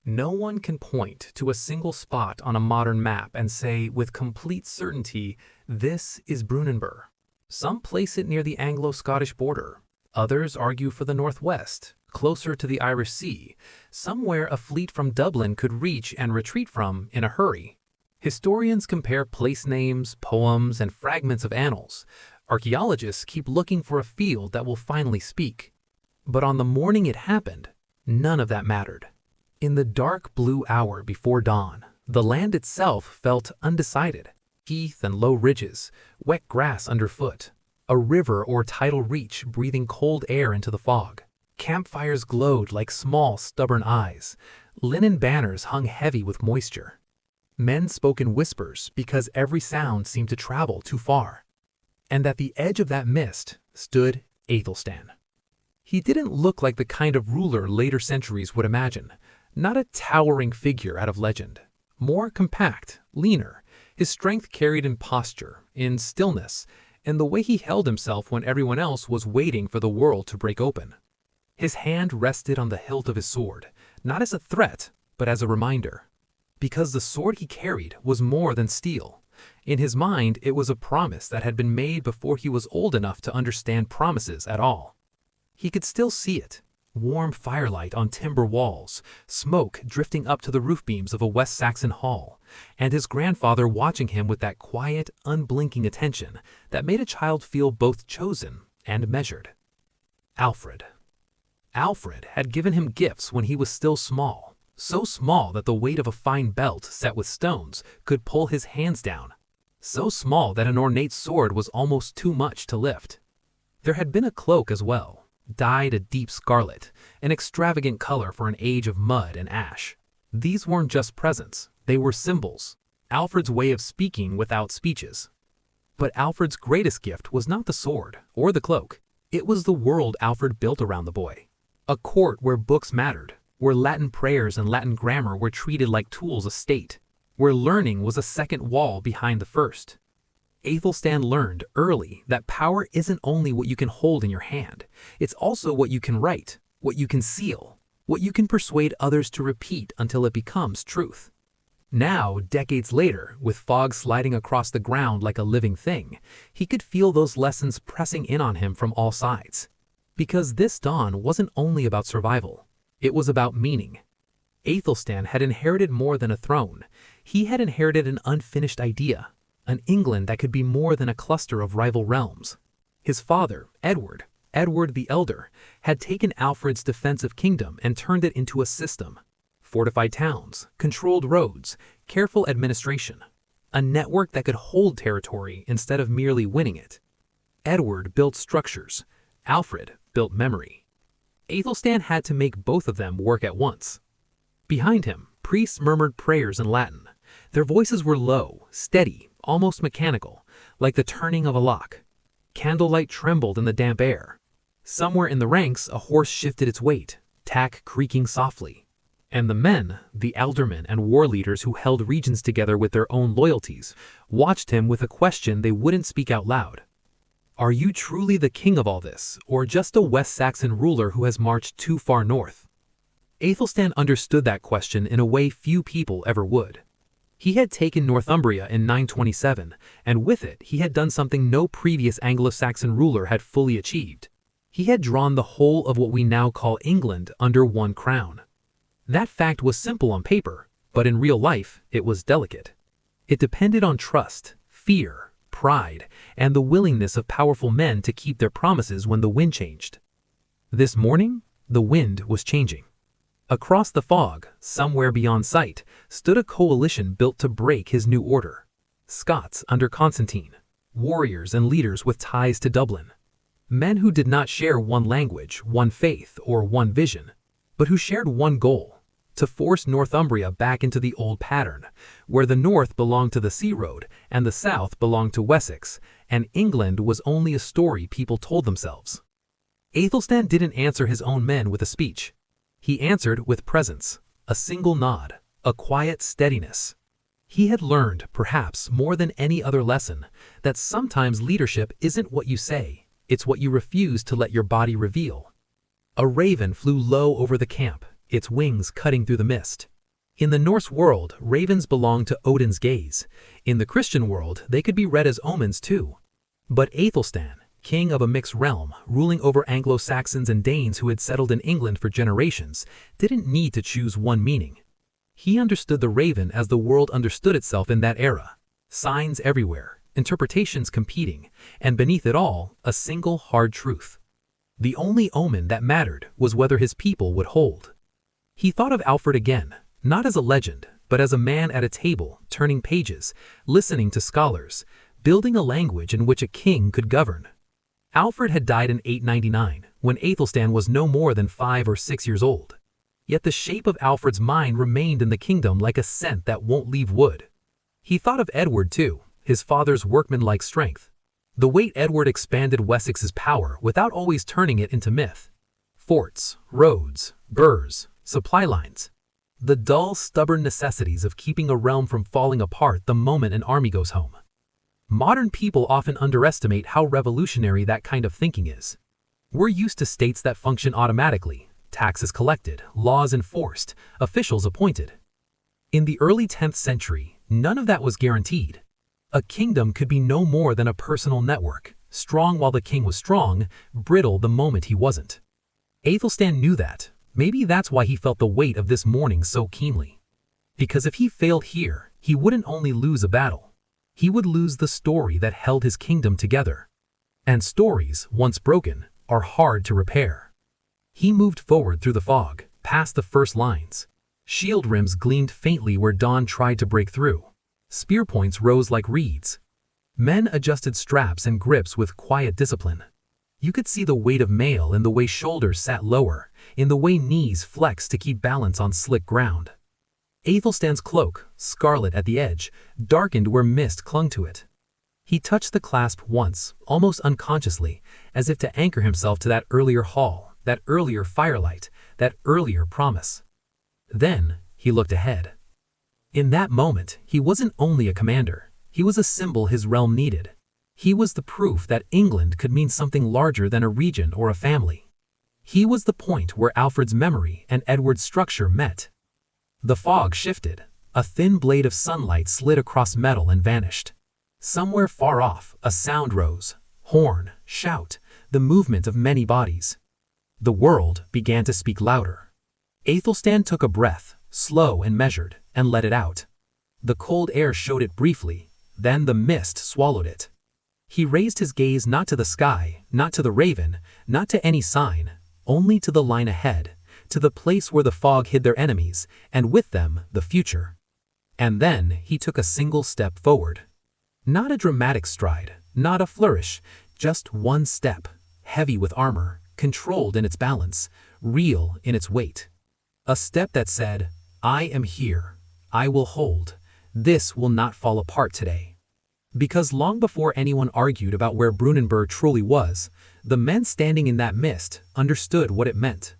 No one can point to a single spot on a modern map and say with complete certainty, this is Brunanburh. Some place it near the Anglo-Scottish border. Others argue for the northwest, closer to the Irish Sea, somewhere a fleet from Dublin could reach and retreat from in a hurry. Historians compare place names, poems, and fragments of annals. Archaeologists keep looking for a field that will finally speak. But on the morning it happened, none of that mattered. In the dark blue hour before dawn, the land itself felt undecided. Heath and low ridges, wet grass underfoot, a river or tidal reach breathing cold air into the fog. Campfires glowed like small, stubborn eyes. Linen banners hung heavy with moisture. Men spoke in whispers because every sound seemed to travel too far. And at the edge of that mist stood Aethelstan. He didn't look like the kind of ruler later centuries would imagine. Not a towering figure out of legend. More compact, leaner, his strength carried in posture, in stillness, and the way he held himself when everyone else was waiting for the world to break open. His hand rested on the hilt of his sword, not as a threat, but as a reminder. Because the sword he carried was more than steel. In his mind, it was a promise that had been made before he was old enough to understand promises at all. He could still see it. Warm firelight on timber walls, smoke drifting up to the roof beams of a West Saxon hall, and his grandfather watching him with that quiet, unblinking attention that made a child feel both chosen and measured. Alfred. Alfred had given him gifts when he was still small, so small that the weight of a fine belt set with stones could pull his hands down, so small that an ornate sword was almost too much to lift. There had been a cloak as well, dyed a deep scarlet, an extravagant color for an age of mud and ash. These weren't just presents, they were symbols, Alfred's way of speaking without speeches. But Alfred's greatest gift was not the sword or the cloak. It was the world Alfred built around the boy. A court where books mattered, where Latin prayers and Latin grammar were treated like tools of state, where learning was a second wall behind the first. Aethelstan learned early that power isn't only what you can hold in your hand, it's also what you can write, what you can seal, what you can persuade others to repeat until it becomes truth. Now, decades later, with fog sliding across the ground like a living thing, he could feel those lessons pressing in on him from all sides. Because this dawn wasn't only about survival, it was about meaning. Aethelstan had inherited more than a throne. He had inherited an unfinished idea. An England that could be more than a cluster of rival realms. His father, Edward the Elder, had taken Alfred's defensive kingdom and turned it into a system. Fortified towns, controlled roads, careful administration. A network that could hold territory instead of merely winning it. Edward built structures. Alfred built memory. Aethelstan had to make both of them work at once. Behind him, priests murmured prayers in Latin. Their voices were low, steady, almost mechanical, like the turning of a lock. Candlelight trembled in the damp air. Somewhere in the ranks, a horse shifted its weight, tack creaking softly. And the men, the aldermen and war leaders who held regions together with their own loyalties, watched him with a question they wouldn't speak out loud. Are you truly the king of all this, or just a West Saxon ruler who has marched too far north? Aethelstan understood that question in a way few people ever would. He had taken Northumbria in 927, and with it he had done something no previous Anglo-Saxon ruler had fully achieved. He had drawn the whole of what we now call England under one crown. That fact was simple on paper, but in real life it was delicate. It depended on trust, fear, pride, and the willingness of powerful men to keep their promises when the wind changed. This morning, the wind was changing. Across the fog, somewhere beyond sight, stood a coalition built to break his new order. Scots under Constantine, warriors and leaders with ties to Dublin. Men who did not share one language, one faith, or one vision, but who shared one goal: to force Northumbria back into the old pattern, where the north belonged to the sea road and the south belonged to Wessex, and England was only a story people told themselves. Aethelstan didn't answer his own men with a speech. He answered with presence, a single nod, a quiet steadiness. He had learned, perhaps more than any other lesson, that sometimes leadership isn't what you say, it's what you refuse to let your body reveal. A raven flew low over the camp, its wings cutting through the mist. In the Norse world, ravens belonged to Odin's gaze. In the Christian world, they could be read as omens too. But Aethelstan, king of a mixed realm, ruling over Anglo-Saxons and Danes who had settled in England for generations, didn't need to choose one meaning. He understood the raven as the world understood itself in that era. Signs everywhere, interpretations competing, and beneath it all, a single hard truth. The only omen that mattered was whether his people would hold. He thought of Alfred again, not as a legend, but as a man at a table, turning pages, listening to scholars, building a language in which a king could govern. Alfred had died in 899, when Aethelstan was no more than 5 or 6 years old. Yet the shape of Alfred's mind remained in the kingdom like a scent that won't leave wood. He thought of Edward too, his father's workmanlike strength. The way Edward expanded Wessex's power without always turning it into myth. Forts, roads, burhs, supply lines. The dull, stubborn necessities of keeping a realm from falling apart the moment an army goes home. Modern people often underestimate how revolutionary that kind of thinking is. We're used to states that function automatically, taxes collected, laws enforced, officials appointed. In the early 10th century, none of that was guaranteed. A kingdom could be no more than a personal network, strong while the king was strong, brittle the moment he wasn't. Aethelstan knew that. Maybe that's why he felt the weight of this morning so keenly. Because if he failed here, he wouldn't only lose a battle. He would lose the story that held his kingdom together. And stories, once broken, are hard to repair. He moved forward through the fog, past the first lines. Shield rims gleamed faintly where dawn tried to break through. Spear points rose like reeds. Men adjusted straps and grips with quiet discipline. You could see the weight of mail in the way shoulders sat lower, in the way knees flexed to keep balance on slick ground. Aethelstan's cloak, scarlet at the edge, darkened where mist clung to it. He touched the clasp once, almost unconsciously, as if to anchor himself to that earlier hall, that earlier firelight, that earlier promise. Then, he looked ahead. In that moment, he wasn't only a commander, he was a symbol his realm needed. He was the proof that England could mean something larger than a region or a family. He was the point where Alfred's memory and Edward's structure met. The fog shifted. A thin blade of sunlight slid across metal and vanished. Somewhere far off, a sound rose. Horn, shout, the movement of many bodies. The world began to speak louder. Aethelstan took a breath, slow and measured, and let it out. The cold air showed it briefly, then the mist swallowed it. He raised his gaze not to the sky, not to the raven, not to any sign, only to the line ahead, to the place where the fog hid their enemies, and with them, the future. And then he took a single step forward. Not a dramatic stride, not a flourish, just one step, heavy with armor, controlled in its balance, real in its weight. A step that said, I am here, I will hold, this will not fall apart today. Because long before anyone argued about where Brunanburh truly was, the men standing in that mist understood what it meant.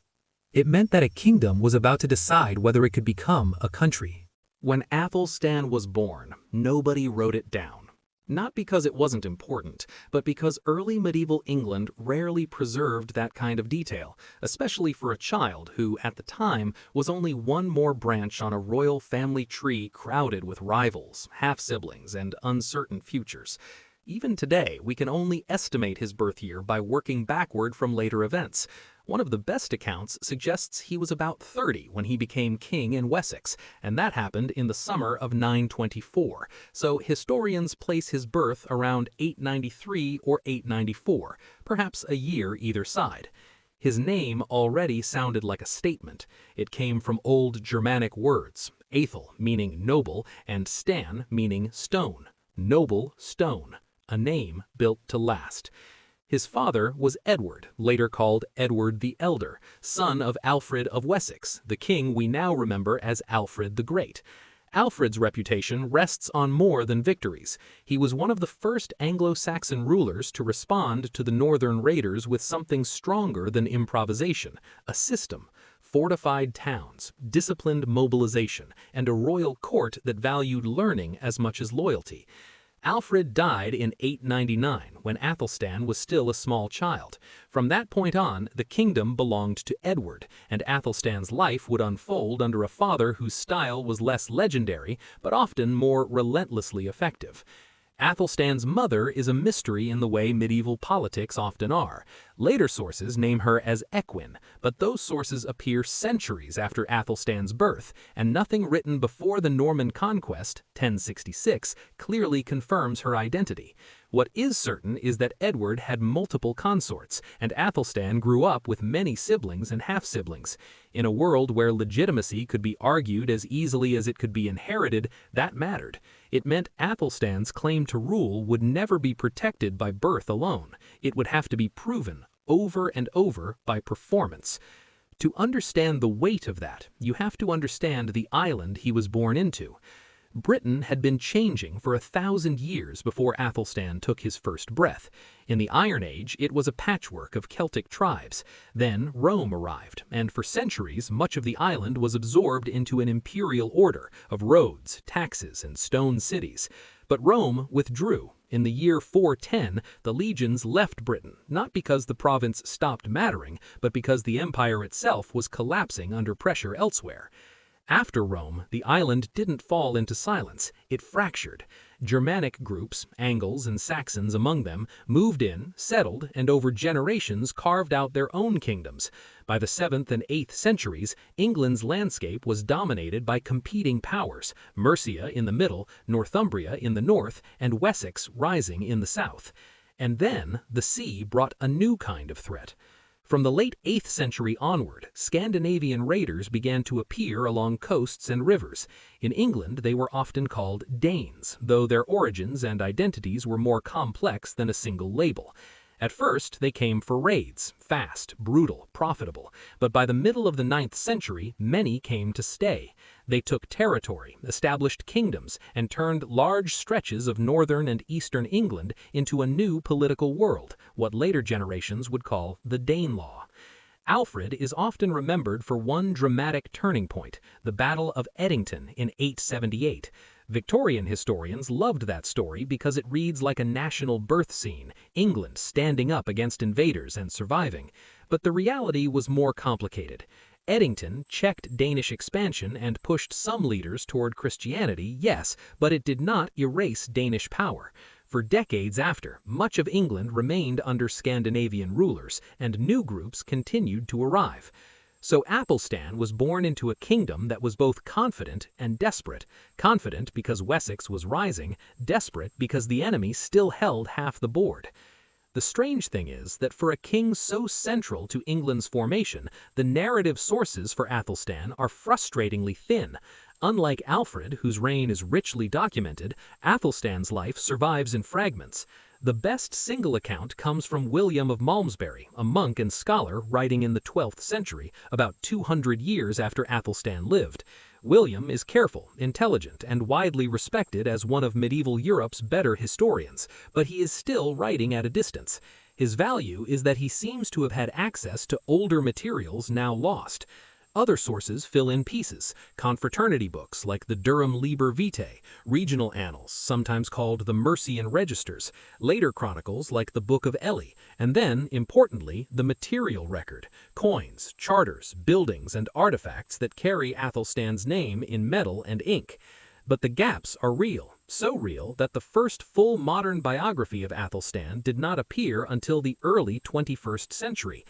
It meant that a kingdom was about to decide whether it could become a country. When Aethelstan was born, nobody wrote it down. Not because it wasn't important, but because early medieval England rarely preserved that kind of detail, especially for a child who, at the time, was only one more branch on a royal family tree crowded with rivals, half-siblings, and uncertain futures. Even today, we can only estimate his birth year by working backward from later events. One of the best accounts suggests he was about 30 when he became king in Wessex, and that happened in the summer of 924, so historians place his birth around 893 or 894, perhaps a year either side. His name already sounded like a statement. It came from old Germanic words, Aethel meaning noble, and Stan meaning stone. Noble stone, a name built to last. His father was Edward, later called Edward the Elder, son of Alfred of Wessex, the king we now remember as Alfred the Great. Alfred's reputation rests on more than victories. He was one of the first Anglo-Saxon rulers to respond to the northern raiders with something stronger than improvisation, a system. Fortified towns, disciplined mobilization, and a royal court that valued learning as much as loyalty. Alfred died in 899 when Athelstan was still a small child. From that point on, the kingdom belonged to Edward, and Athelstan's life would unfold under a father whose style was less legendary but often more relentlessly effective. Athelstan's mother is a mystery in the way medieval politics often are. Later sources name her as Ecgwin, but those sources appear centuries after Athelstan's birth, and nothing written before the Norman conquest, 1066, clearly confirms her identity. What is certain is that Edward had multiple consorts, and Athelstan grew up with many siblings and half-siblings. In a world where legitimacy could be argued as easily as it could be inherited, that mattered. It meant Athelstan's claim to rule would never be protected by birth alone. It would have to be proven, over and over, by performance. To understand the weight of that, you have to understand the island he was born into. Britain had been changing for 1,000 years before Athelstan took his first breath. In the Iron Age, it was a patchwork of Celtic tribes. Then Rome arrived, and for centuries much of the island was absorbed into an imperial order of roads, taxes, and stone cities. But Rome withdrew. In the year 410, the legions left Britain, not because the province stopped mattering, but because the empire itself was collapsing under pressure elsewhere. After Rome, the island didn't fall into silence, it fractured. Germanic groups, Angles and Saxons among them, moved in, settled, and over generations carved out their own kingdoms. By the 7th and 8th centuries, England's landscape was dominated by competing powers, Mercia in the middle, Northumbria in the north, and Wessex rising in the south. And then, the sea brought a new kind of threat. From the late 8th century onward, Scandinavian raiders began to appear along coasts and rivers. In England, they were often called Danes, though their origins and identities were more complex than a single label. At first, they came for raids, fast, brutal, profitable, but by the middle of the 9th century, many came to stay. They took territory, established kingdoms, and turned large stretches of northern and eastern England into a new political world, what later generations would call the Danelaw. Alfred is often remembered for one dramatic turning point, the Battle of Edington in 878. Victorian historians loved that story because it reads like a national birth scene, England standing up against invaders and surviving. But the reality was more complicated. Edington checked Danish expansion and pushed some leaders toward Christianity, yes, but it did not erase Danish power. For decades after, much of England remained under Scandinavian rulers, and new groups continued to arrive. So Athelstan was born into a kingdom that was both confident and desperate. Confident because Wessex was rising, desperate because the enemy still held half the board. The strange thing is that for a king so central to England's formation, the narrative sources for Athelstan are frustratingly thin. Unlike Alfred, whose reign is richly documented, Athelstan's life survives in fragments. The best single account comes from William of Malmesbury, a monk and scholar writing in the 12th century, about 200 years after Athelstan lived. William is careful, intelligent, and widely respected as one of medieval Europe's better historians, but he is still writing at a distance. His value is that he seems to have had access to older materials now lost. Other sources fill in pieces, confraternity books like the Durham Liber Vitae, regional annals, sometimes called the Mercian Registers, later chronicles like the Book of Ely, and then, importantly, the material record, coins, charters, buildings, and artifacts that carry Athelstan's name in metal and ink. But the gaps are real, so real that the first full modern biography of Athelstan did not appear until the early 21st century.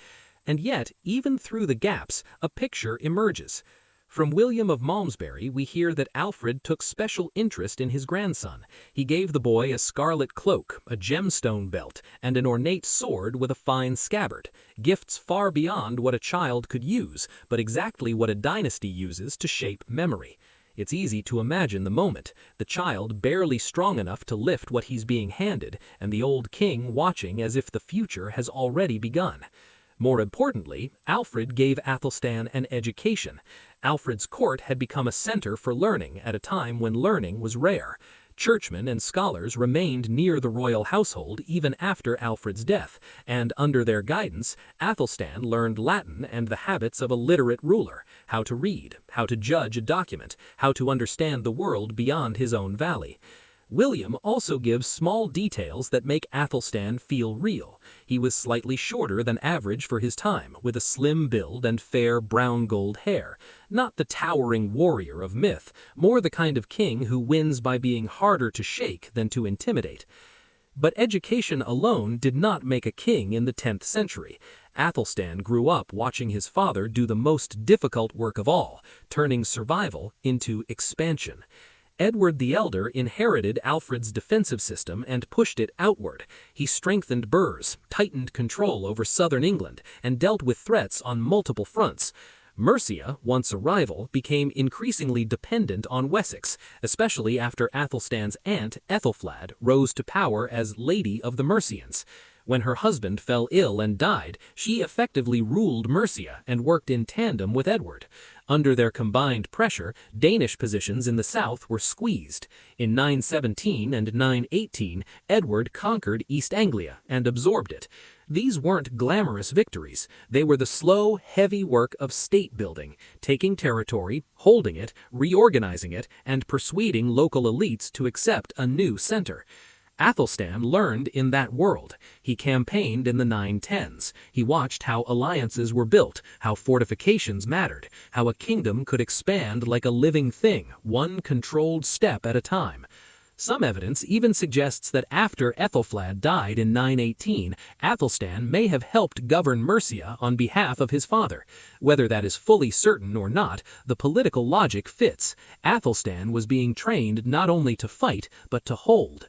And yet, even through the gaps, a picture emerges. From William of Malmesbury, we hear that Alfred took special interest in his grandson. He gave the boy a scarlet cloak, a gemstone belt, and an ornate sword with a fine scabbard, gifts far beyond what a child could use, but exactly what a dynasty uses to shape memory. It's easy to imagine the moment, the child barely strong enough to lift what he's being handed, and the old king watching as if the future has already begun. More importantly, Alfred gave Athelstan an education. Alfred's court had become a center for learning at a time when learning was rare. Churchmen and scholars remained near the royal household even after Alfred's death, and under their guidance, Athelstan learned Latin and the habits of a literate ruler, how to read, how to judge a document, how to understand the world beyond his own valley. William also gives small details that make Athelstan feel real. He was slightly shorter than average for his time, with a slim build and fair brown-gold hair. Not the towering warrior of myth, more the kind of king who wins by being harder to shake than to intimidate. But education alone did not make a king in the 10th century. Athelstan grew up watching his father do the most difficult work of all, turning survival into expansion. Edward the Elder inherited Alfred's defensive system and pushed it outward. He strengthened burhs, tightened control over southern England, and dealt with threats on multiple fronts. Mercia, once a rival, became increasingly dependent on Wessex, especially after Athelstan's aunt, Ethelflad, rose to power as Lady of the Mercians. When her husband fell ill and died, she effectively ruled Mercia and worked in tandem with Edward. Under their combined pressure, Danish positions in the south were squeezed. In 917 and 918, Edward conquered East Anglia and absorbed it. These weren't glamorous victories. They were the slow, heavy work of state building, taking territory, holding it, reorganizing it, and persuading local elites to accept a new center. Athelstan learned in that world. He campaigned in the 910s. He watched how alliances were built, how fortifications mattered, how a kingdom could expand like a living thing, one controlled step at a time. Some evidence even suggests that after Ethelflad died in 918, Athelstan may have helped govern Mercia on behalf of his father. Whether that is fully certain or not, the political logic fits. Athelstan was being trained not only to fight, but to hold.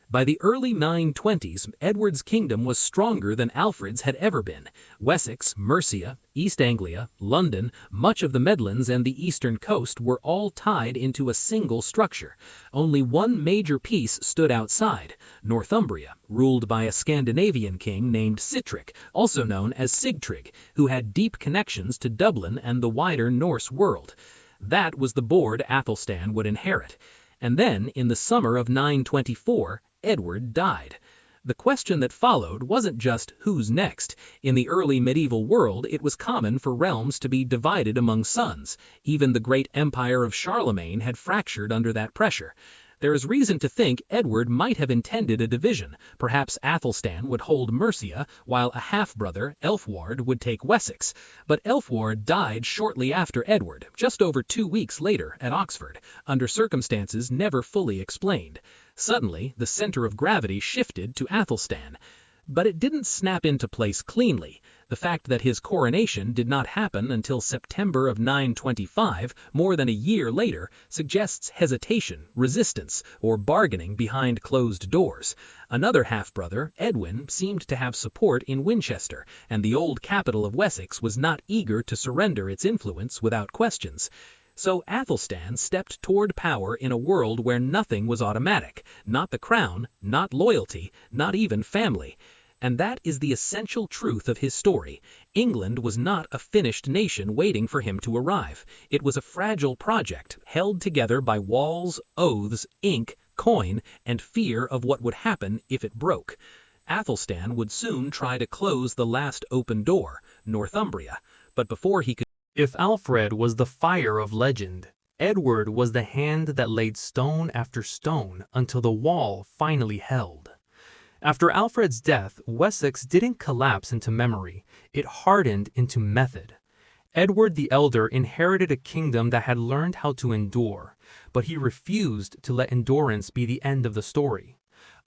By the early 920s, Edward's kingdom was stronger than Alfred's had ever been. Wessex, Mercia, East Anglia, London, much of the Midlands and the eastern coast were all tied into a single structure. Only one major piece stood outside, Northumbria, ruled by a Scandinavian king named Sitric, also known as Sigtryg, who had deep connections to Dublin and the wider Norse world. That was the board Athelstan would inherit. And then, in the summer of 924, Edward died. The question that followed wasn't just who's next. In the early medieval world, it was common for realms to be divided among sons. Even the great empire of Charlemagne had fractured under that pressure. There is reason to think Edward might have intended a division. Perhaps Athelstan would hold Mercia, while a half-brother, Elfward, would take Wessex. But Elfward died shortly after Edward, just over 2 weeks later at Oxford, under circumstances never fully explained. Suddenly, the center of gravity shifted to Athelstan. But it didn't snap into place cleanly. The fact that his coronation did not happen until September of 925, more than a year later, suggests hesitation, resistance, or bargaining behind closed doors. Another half-brother, Edwin, seemed to have support in Winchester, and the old capital of Wessex was not eager to surrender its influence without questions. So Athelstan stepped toward power in a world where nothing was automatic, not the crown, not loyalty, not even family. And that is the essential truth of his story. England was not a finished nation waiting for him to arrive. It was a fragile project, held together by walls, oaths, ink, coin, and fear of what would happen if it broke. Athelstan would soon try to close the last open door, Northumbria. But before he could... If Alfred was the fire of legend, Edward was the hand that laid stone after stone until the wall finally held. After Alfred's death, Wessex didn't collapse into memory, it hardened into method. Edward the Elder inherited a kingdom that had learned how to endure, but he refused to let endurance be the end of the story.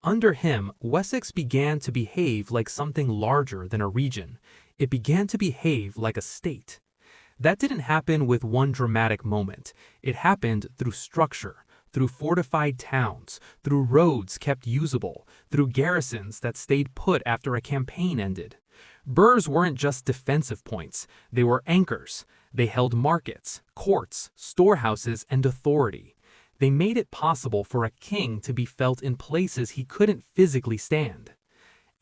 Under him, Wessex began to behave like something larger than a region. It began to behave like a state. That didn't happen with one dramatic moment. It happened through structure, through fortified towns, through roads kept usable, through garrisons that stayed put after a campaign ended. Burhs weren't just defensive points, they were anchors. They held markets, courts, storehouses, and authority. They made it possible for a king to be felt in places he couldn't physically stand.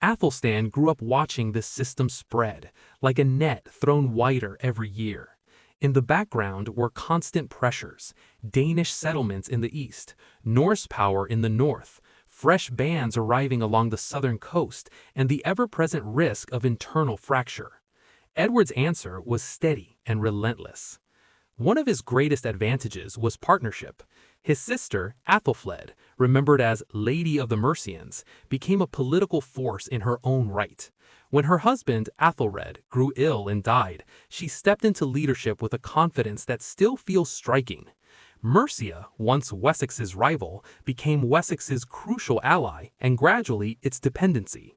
Athelstan grew up watching this system spread, like a net thrown wider every year. In the background were constant pressures, Danish settlements in the east, Norse power in the north, fresh bands arriving along the southern coast, and the ever-present risk of internal fracture. Edward's answer was steady and relentless. One of his greatest advantages was partnership. His sister, Athelflaed, remembered as Lady of the Mercians, became a political force in her own right. When her husband, Athelred, grew ill and died, she stepped into leadership with a confidence that still feels striking. Mercia, once Wessex's rival, became Wessex's crucial ally and gradually its dependency.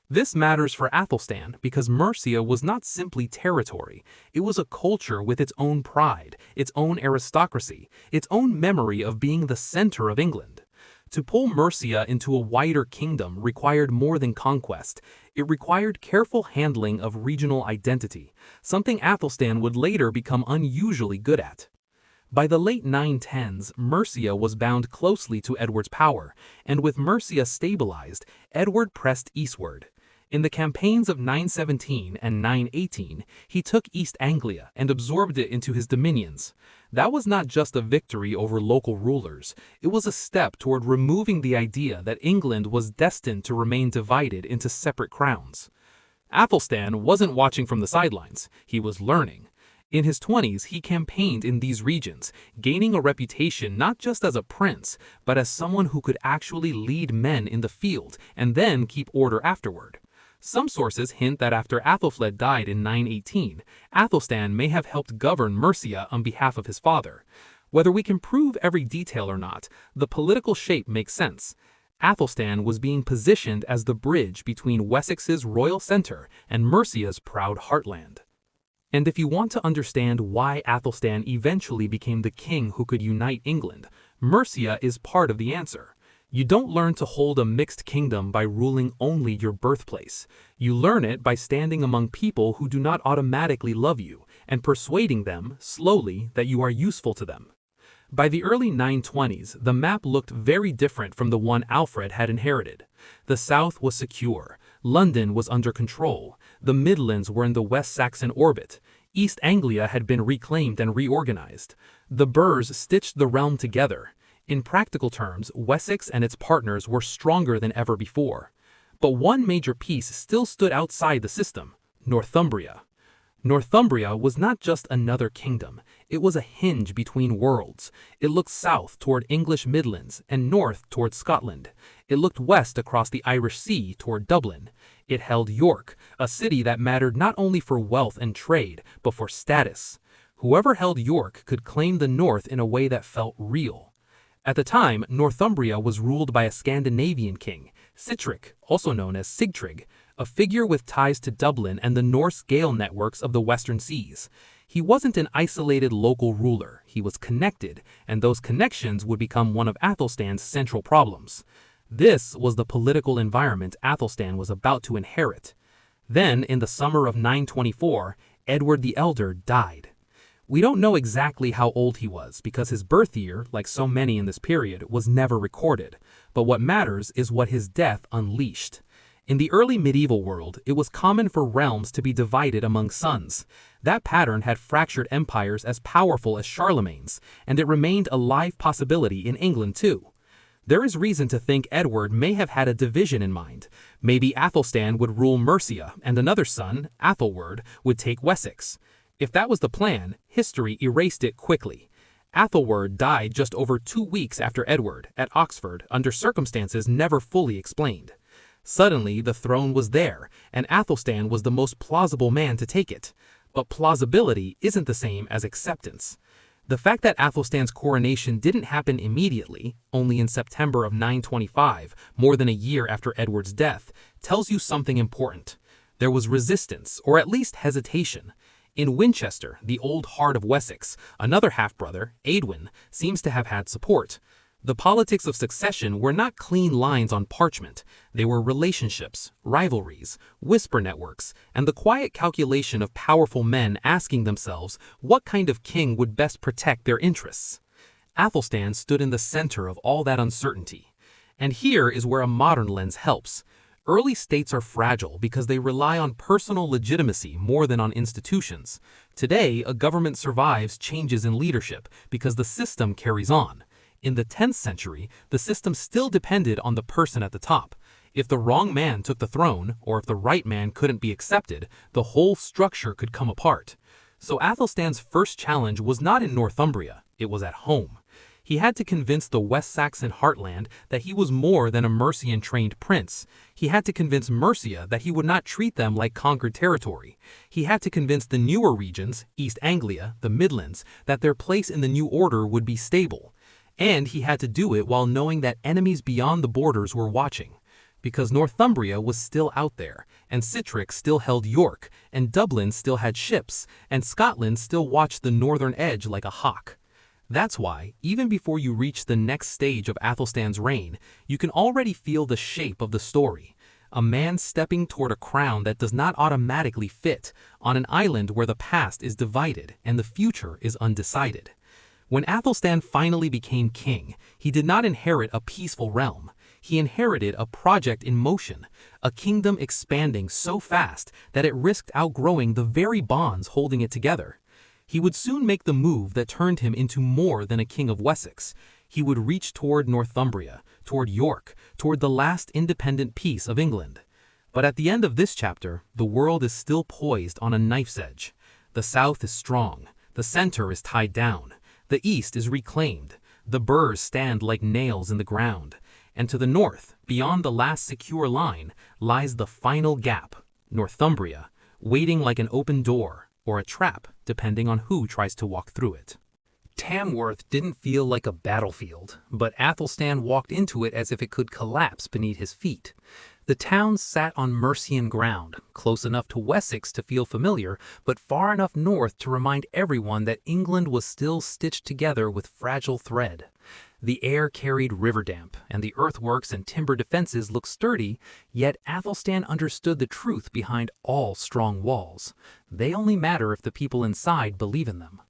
This matters for Athelstan because Mercia was not simply territory, it was a culture with its own pride, its own aristocracy, its own memory of being the center of England. To pull Mercia into a wider kingdom required more than conquest, it required careful handling of regional identity, something Athelstan would later become unusually good at. By the late 910s, Mercia was bound closely to Edward's power, and with Mercia stabilized, Edward pressed eastward. In the campaigns of 917 and 918, he took East Anglia and absorbed it into his dominions. That was not just a victory over local rulers, it was a step toward removing the idea that England was destined to remain divided into separate crowns. Athelstan wasn't watching from the sidelines, he was learning. In his 20s, he campaigned in these regions, gaining a reputation not just as a prince, but as someone who could actually lead men in the field and then keep order afterward. Some sources hint that after Athelflaed died in 918, Athelstan may have helped govern Mercia on behalf of his father. Whether we can prove every detail or not, the political shape makes sense. Athelstan was being positioned as the bridge between Wessex's royal center and Mercia's proud heartland. And if you want to understand why Athelstan eventually became the king who could unite England, Mercia is part of the answer. You don't learn to hold a mixed kingdom by ruling only your birthplace. You learn it by standing among people who do not automatically love you and persuading them, slowly, that you are useful to them. By the early 920s, the map looked very different from the one Alfred had inherited. The south was secure, London was under control, the Midlands were in the West Saxon orbit, East Anglia had been reclaimed and reorganized. The burghs stitched the realm together. In practical terms, Wessex and its partners were stronger than ever before. But one major piece still stood outside the system: Northumbria. Northumbria was not just another kingdom, it was a hinge between worlds. It looked south toward English Midlands and north toward Scotland. It looked west across the Irish Sea toward Dublin. It held York, a city that mattered not only for wealth and trade, but for status. Whoever held York could claim the north in a way that felt real. At the time, Northumbria was ruled by a Scandinavian king, Sitric, also known as Sigtryg, a figure with ties to Dublin and the Norse Gael networks of the Western Seas. He wasn't an isolated local ruler, he was connected, and those connections would become one of Athelstan's central problems. This was the political environment Athelstan was about to inherit. Then, in the summer of 924, Edward the Elder died. We don't know exactly how old he was because his birth year, like so many in this period, was never recorded, but what matters is what his death unleashed. In the early medieval world, it was common for realms to be divided among sons. That pattern had fractured empires as powerful as Charlemagne's, and it remained a live possibility in England too. There is reason to think Edward may have had a division in mind. Maybe Athelstan would rule Mercia, and another son, Athelwerd, would take Wessex. If that was the plan, history erased it quickly. Athelwerd died just over 2 weeks after Edward, at Oxford, under circumstances never fully explained. Suddenly, the throne was there, and Athelstan was the most plausible man to take it. But plausibility isn't the same as acceptance. The fact that Athelstan's coronation didn't happen immediately, only in September of 925, more than a year after Edward's death, tells you something important. There was resistance, or at least hesitation. In Winchester, the old heart of Wessex, another half-brother, Aedwin, seems to have had support. The politics of succession were not clean lines on parchment. They were relationships, rivalries, whisper networks, and the quiet calculation of powerful men asking themselves what kind of king would best protect their interests. Athelstan stood in the center of all that uncertainty. And here is where a modern lens helps. Early states are fragile because they rely on personal legitimacy more than on institutions. Today, a government survives changes in leadership because the system carries on. In the 10th century, the system still depended on the person at the top. If the wrong man took the throne, or if the right man couldn't be accepted, the whole structure could come apart. So Athelstan's first challenge was not in Northumbria, it was at home. He had to convince the West Saxon heartland that he was more than a Mercian-trained prince. He had to convince Mercia that he would not treat them like conquered territory. He had to convince the newer regions, East Anglia, the Midlands, that their place in the new order would be stable. And he had to do it while knowing that enemies beyond the borders were watching. Because Northumbria was still out there, and Sihtric still held York, and Dublin still had ships, and Scotland still watched the northern edge like a hawk. That's why, even before you reach the next stage of Athelstan's reign, you can already feel the shape of the story. A man stepping toward a crown that does not automatically fit, on an island where the past is divided and the future is undecided. When Athelstan finally became king, he did not inherit a peaceful realm. He inherited a project in motion, a kingdom expanding so fast that it risked outgrowing the very bonds holding it together. He would soon make the move that turned him into more than a king of Wessex. He would reach toward Northumbria, toward York, toward the last independent piece of England. But at the end of this chapter, the world is still poised on a knife's edge. The south is strong, the center is tied down, the east is reclaimed, the burrs stand like nails in the ground, and to the north, beyond the last secure line, lies the final gap, Northumbria, waiting like an open door, or a trap, depending on who tries to walk through it. Tamworth didn't feel like a battlefield, but Athelstan walked into it as if it could collapse beneath his feet. The town sat on Mercian ground, close enough to Wessex to feel familiar, but far enough north to remind everyone that England was still stitched together with fragile thread. The air carried river damp, and the earthworks and timber defenses looked sturdy, yet Athelstan understood the truth behind all strong walls. They only matter if the people inside believe in them.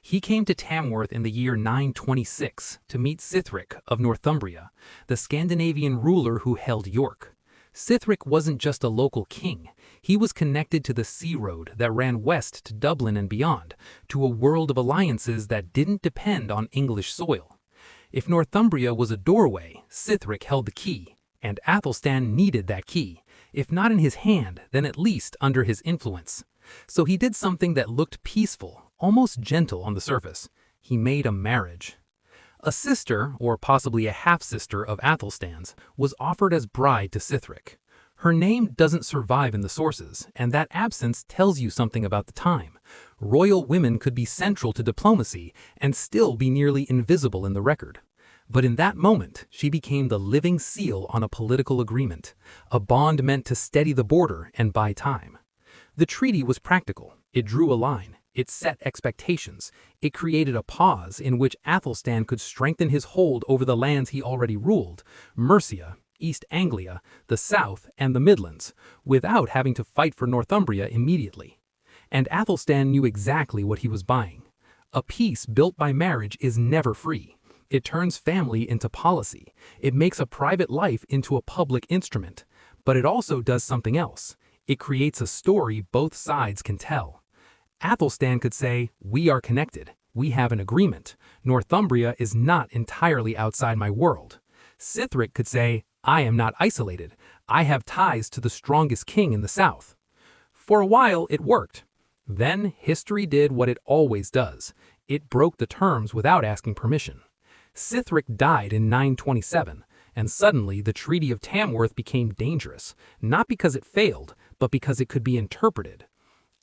He came to Tamworth in the year 926 to meet Sihtric of Northumbria, the Scandinavian ruler who held York. Sihtric wasn't just a local king. He was connected to the sea road that ran west to Dublin and beyond, to a world of alliances that didn't depend on English soil. If Northumbria was a doorway, Sihtric held the key, and Athelstan needed that key, if not in his hand, then at least under his influence. So he did something that looked peaceful, almost gentle on the surface. He made a marriage. A sister, or possibly a half-sister of Athelstan's, was offered as bride to Sihtric. Her name doesn't survive in the sources, and that absence tells you something about the time. Royal women could be central to diplomacy and still be nearly invisible in the record. But in that moment, she became the living seal on a political agreement, a bond meant to steady the border and buy time. The treaty was practical. It drew a line. It set expectations. It created a pause in which Athelstan could strengthen his hold over the lands he already ruled, Mercia, East Anglia, the South, and the Midlands, without having to fight for Northumbria immediately. And Athelstan knew exactly what he was buying. A peace built by marriage is never free. It turns family into policy. It makes a private life into a public instrument. But it also does something else. It creates a story both sides can tell. Athelstan could say, "We are connected. We have an agreement. Northumbria is not entirely outside my world." Sihtric could say, "I am not isolated. I have ties to the strongest king in the south." For a while, it worked. Then history did what it always does. It broke the terms without asking permission. Sihtric died in 927, and suddenly the Treaty of Tamworth became dangerous, not because it failed, but because it could be interpreted.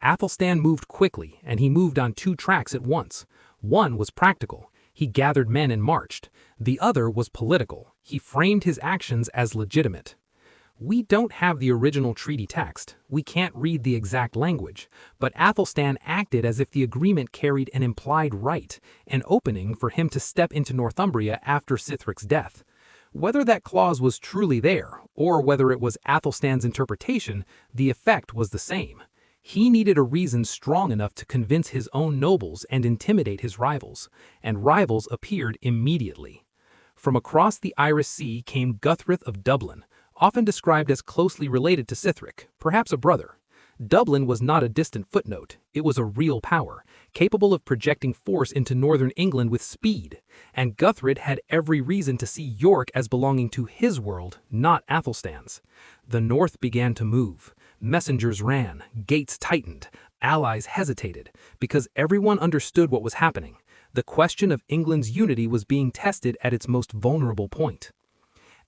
Athelstan moved quickly, and he moved on two tracks at once. One was practical. He gathered men and marched. The other was political. He framed his actions as legitimate. We don't have the original treaty text. We can't read the exact language. But Athelstan acted as if the agreement carried an implied right, an opening for him to step into Northumbria after Sithric's death. Whether that clause was truly there, or whether it was Athelstan's interpretation, the effect was the same. He needed a reason strong enough to convince his own nobles and intimidate his rivals, and rivals appeared immediately. From across the Irish Sea came Guthrum of Dublin, often described as closely related to Sihtric, perhaps a brother. Dublin was not a distant footnote, it was a real power, capable of projecting force into northern England with speed, and Guthrum had every reason to see York as belonging to his world, not Athelstan's. The north began to move. Messengers ran, gates tightened, allies hesitated, because everyone understood what was happening. The question of England's unity was being tested at its most vulnerable point.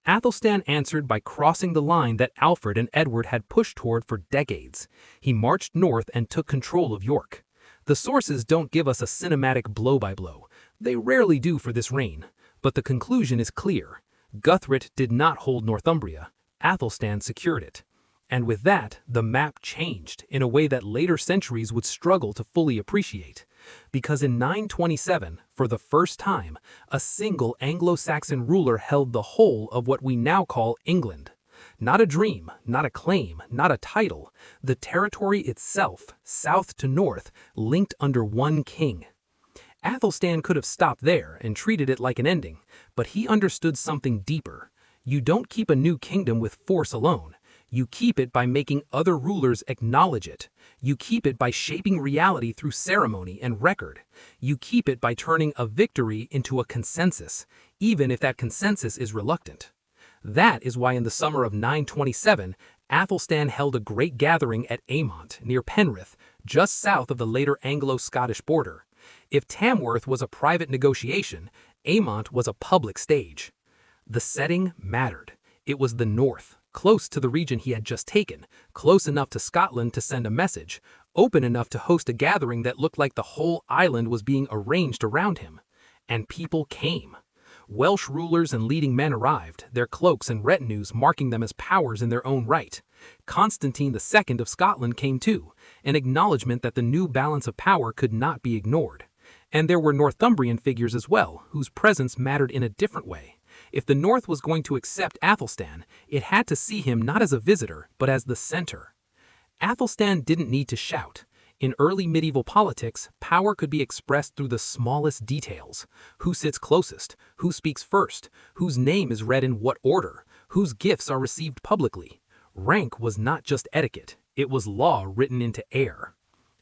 Athelstan answered by crossing the line that Alfred and Edward had pushed toward for decades. He marched north and took control of York. The sources don't give us a cinematic blow-by-blow. They rarely do for this reign. But the conclusion is clear. Guthrum did not hold Northumbria. Athelstan secured it. And with that, the map changed in a way that later centuries would struggle to fully appreciate. Because in 927, for the first time, a single Anglo-Saxon ruler held the whole of what we now call England. Not a dream, not a claim, not a title. The territory itself, south to north, linked under one king. Athelstan could have stopped there and treated it like an ending, but he understood something deeper. You don't keep a new kingdom with force alone. You keep it by making other rulers acknowledge it. You keep it by shaping reality through ceremony and record. You keep it by turning a victory into a consensus, even if that consensus is reluctant. That is why in the summer of 927, Athelstan held a great gathering at Amont, near Penrith, just south of the later Anglo-Scottish border. If Tamworth was a private negotiation, Amont was a public stage. The setting mattered. It was the north, close to the region he had just taken, close enough to Scotland to send a message, open enough to host a gathering that looked like the whole island was being arranged around him. And people came. Welsh rulers and leading men arrived, their cloaks and retinues marking them as powers in their own right. Constantine II of Scotland came too, an acknowledgement that the new balance of power could not be ignored. And there were Northumbrian figures as well, whose presence mattered in a different way. If the North was going to accept Athelstan, it had to see him not as a visitor, but as the center. Athelstan didn't need to shout. In early medieval politics, power could be expressed through the smallest details. Who sits closest? Who speaks first? Whose name is read in what order? Whose gifts are received publicly? Rank was not just etiquette, it was law written into air.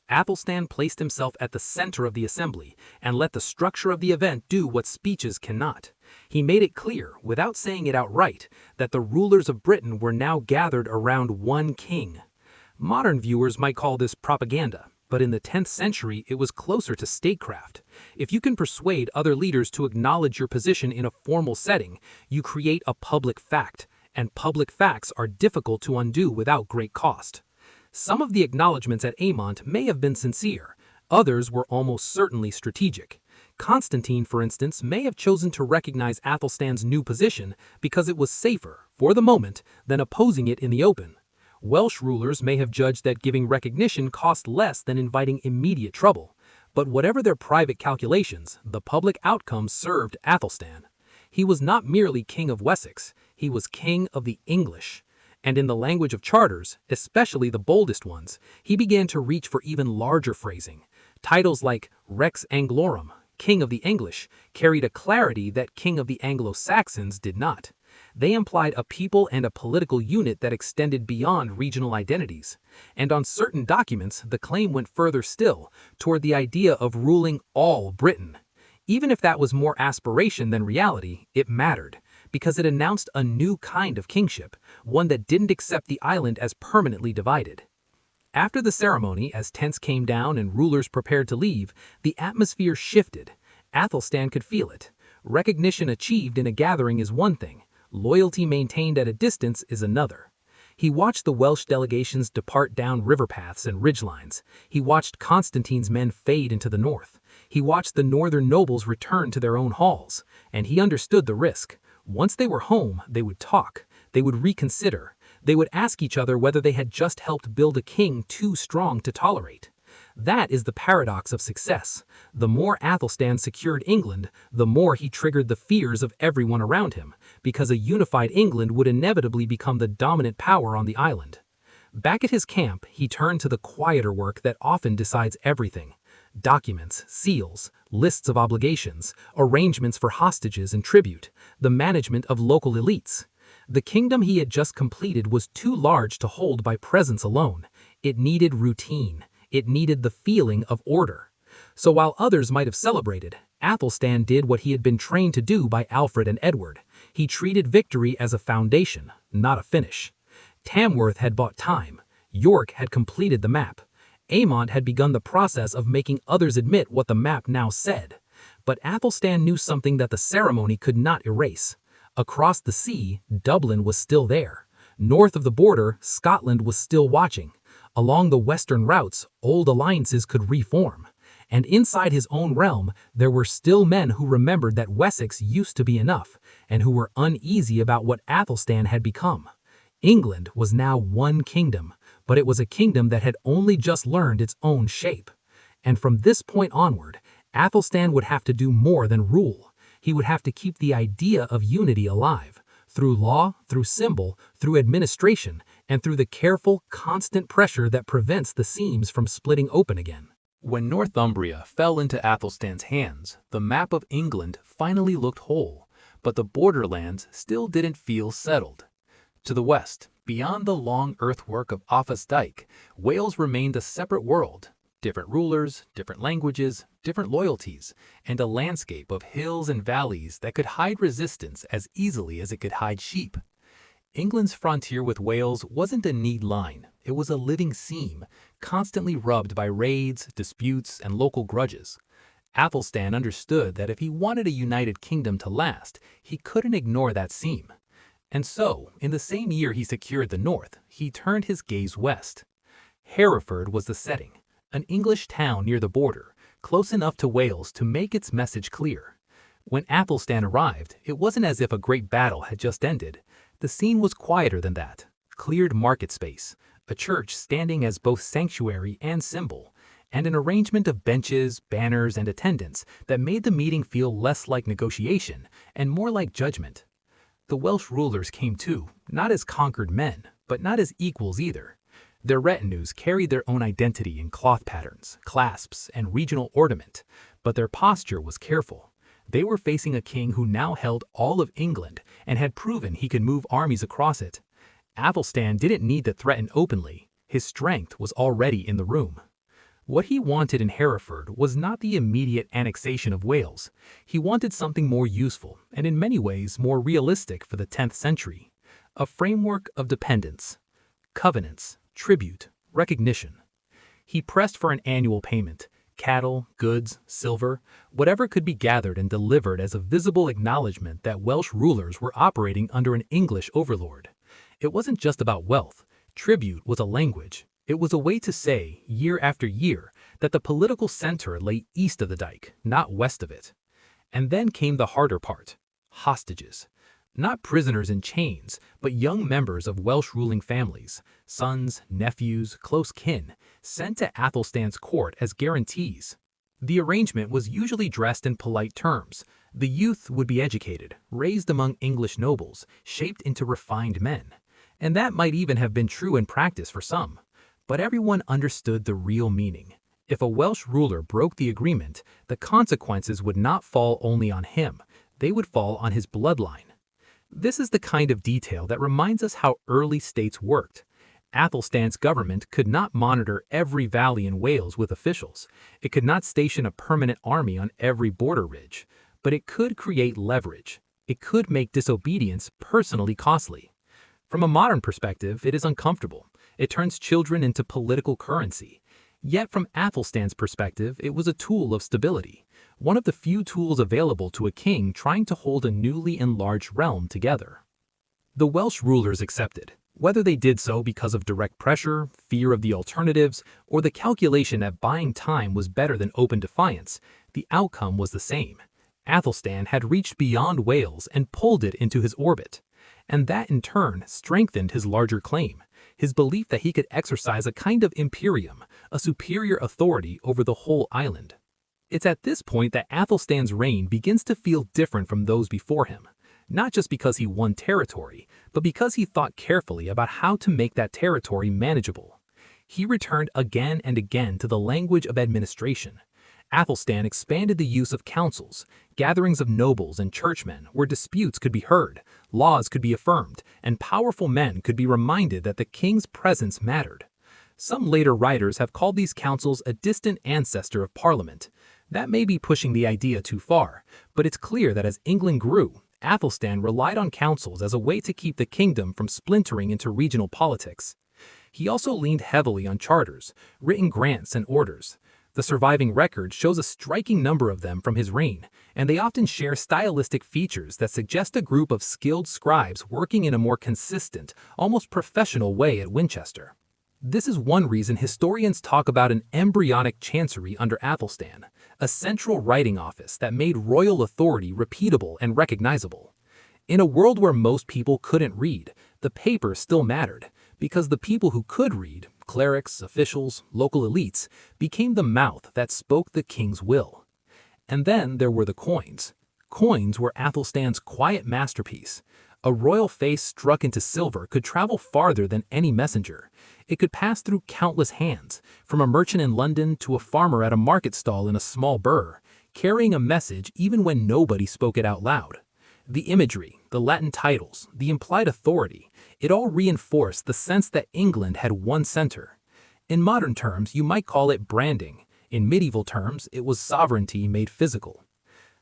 Athelstan placed himself at the center of the assembly and let the structure of the event do what speeches cannot. He made it clear, without saying it outright, that the rulers of Britain were now gathered around one king. Modern viewers might call this propaganda, but in the 10th century it was closer to statecraft. If you can persuade other leaders to acknowledge your position in a formal setting, you create a public fact, and public facts are difficult to undo without great cost. Some of the acknowledgments at Amont may have been sincere, others were almost certainly strategic. Constantine, for instance, may have chosen to recognize Athelstan's new position because it was safer, for the moment, than opposing it in the open. Welsh rulers may have judged that giving recognition cost less than inviting immediate trouble. But whatever their private calculations, the public outcome served Athelstan. He was not merely King of Wessex, he was King of the English. And in the language of charters, especially the boldest ones, he began to reach for even larger phrasing. Titles like Rex Anglorum, King of the English, carried a clarity that King of the Anglo-Saxons did not. They implied a people and a political unit that extended beyond regional identities. And on certain documents, the claim went further still, toward the idea of ruling all Britain. Even if that was more aspiration than reality, it mattered, because it announced a new kind of kingship, one that didn't accept the island as permanently divided. After the ceremony, as tents came down and rulers prepared to leave, the atmosphere shifted. Athelstan could feel it. Recognition achieved in a gathering is one thing. Loyalty maintained at a distance is another. He watched the Welsh delegations depart down river paths and ridgelines. He watched Constantine's men fade into the north. He watched the northern nobles return to their own halls. And he understood the risk. Once they were home, they would talk. They would reconsider. They would ask each other whether they had just helped build a king too strong to tolerate. That is the paradox of success. The more Athelstan secured England, the more he triggered the fears of everyone around him, because a unified England would inevitably become the dominant power on the island. Back at his camp, he turned to the quieter work that often decides everything. Documents, seals, lists of obligations, arrangements for hostages and tribute, the management of local elites. The kingdom he had just completed was too large to hold by presence alone. It needed routine. It needed the feeling of order. So while others might have celebrated, Athelstan did what he had been trained to do by Alfred and Edward. He treated victory as a foundation, not a finish. Tamworth had bought time. York had completed the map. Amont had begun the process of making others admit what the map now said. But Athelstan knew something that the ceremony could not erase. Across the sea, Dublin was still there. North of the border, Scotland was still watching. Along the western routes, old alliances could reform. And inside his own realm, there were still men who remembered that Wessex used to be enough, and who were uneasy about what Athelstan had become. England was now one kingdom, but it was a kingdom that had only just learned its own shape. And from this point onward, Athelstan would have to do more than rule. He would have to keep the idea of unity alive, through law, through symbol, through administration, and through the careful, constant pressure that prevents the seams from splitting open again. When Northumbria fell into Athelstan's hands, the map of England finally looked whole, but the borderlands still didn't feel settled. To the west, beyond the long earthwork of Offa's Dyke, Wales remained a separate world. Different rulers, different languages, different loyalties, and a landscape of hills and valleys that could hide resistance as easily as it could hide sheep. England's frontier with Wales wasn't a neat line, it was a living seam, constantly rubbed by raids, disputes, and local grudges. Athelstan understood that if he wanted a united kingdom to last, he couldn't ignore that seam. And so, in the same year he secured the north, he turned his gaze west. Hereford was the setting, an English town near the border, close enough to Wales to make its message clear. When Athelstan arrived, it wasn't as if a great battle had just ended. The scene was quieter than that. Cleared market space, a church standing as both sanctuary and symbol, and an arrangement of benches, banners, and attendants that made the meeting feel less like negotiation and more like judgment. The Welsh rulers came too, not as conquered men, but not as equals either. Their retinues carried their own identity in cloth patterns, clasps, and regional ornament, but their posture was careful. They were facing a king who now held all of England and had proven he could move armies across it. Athelstan didn't need to threaten openly. His strength was already in the room. What he wanted in Hereford was not the immediate annexation of Wales. He wanted something more useful, and in many ways more realistic for the 10th century. A framework of dependence, covenants, tribute, recognition. He pressed for an annual payment, cattle, goods, silver, whatever could be gathered and delivered as a visible acknowledgement that Welsh rulers were operating under an English overlord. It wasn't just about wealth. Tribute was a language. It was a way to say, year after year, that the political center lay east of the dike, not west of it. And then came the harder part, hostages. Not prisoners in chains, but young members of Welsh ruling families, sons, nephews, close kin, sent to Athelstan's court as guarantees. The arrangement was usually dressed in polite terms. The youth would be educated, raised among English nobles, shaped into refined men. And that might even have been true in practice for some. But everyone understood the real meaning. If a Welsh ruler broke the agreement, the consequences would not fall only on him, they would fall on his bloodline. This is the kind of detail that reminds us how early states worked. Athelstan's government could not monitor every valley in Wales with officials. It could not station a permanent army on every border ridge. But it could create leverage. It could make disobedience personally costly. From a modern perspective, it is uncomfortable. It turns children into political currency. Yet from Athelstan's perspective, it was a tool of stability, one of the few tools available to a king trying to hold a newly enlarged realm together. The Welsh rulers accepted, whether they did so because of direct pressure, fear of the alternatives, or the calculation that buying time was better than open defiance, the outcome was the same. Athelstan had reached beyond Wales and pulled it into his orbit. And that in turn strengthened his larger claim, his belief that he could exercise a kind of imperium, a superior authority over the whole island. It's at this point that Athelstan's reign begins to feel different from those before him, not just because he won territory, but because he thought carefully about how to make that territory manageable. He returned again and again to the language of administration. Athelstan expanded the use of councils, gatherings of nobles and churchmen where disputes could be heard, laws could be affirmed, and powerful men could be reminded that the king's presence mattered. Some later writers have called these councils a distant ancestor of Parliament. That may be pushing the idea too far, but it's clear that as England grew, Athelstan relied on councils as a way to keep the kingdom from splintering into regional politics. He also leaned heavily on charters, written grants and orders. The surviving record shows a striking number of them from his reign, and they often share stylistic features that suggest a group of skilled scribes working in a more consistent, almost professional way at Winchester. This is one reason historians talk about an embryonic chancery under Athelstan, a central writing office that made royal authority repeatable and recognizable. In a world where most people couldn't read, the paper still mattered, because the people who could read, clerics, officials, local elites, became the mouth that spoke the king's will. And then there were the coins. Coins were Athelstan's quiet masterpiece. A royal face struck into silver could travel farther than any messenger. It could pass through countless hands, from a merchant in London to a farmer at a market stall in a small burr, carrying a message even when nobody spoke it out loud. The imagery, the Latin titles, the implied authority, it all reinforced the sense that England had one center. In modern terms, you might call it branding. In medieval terms, it was sovereignty made physical.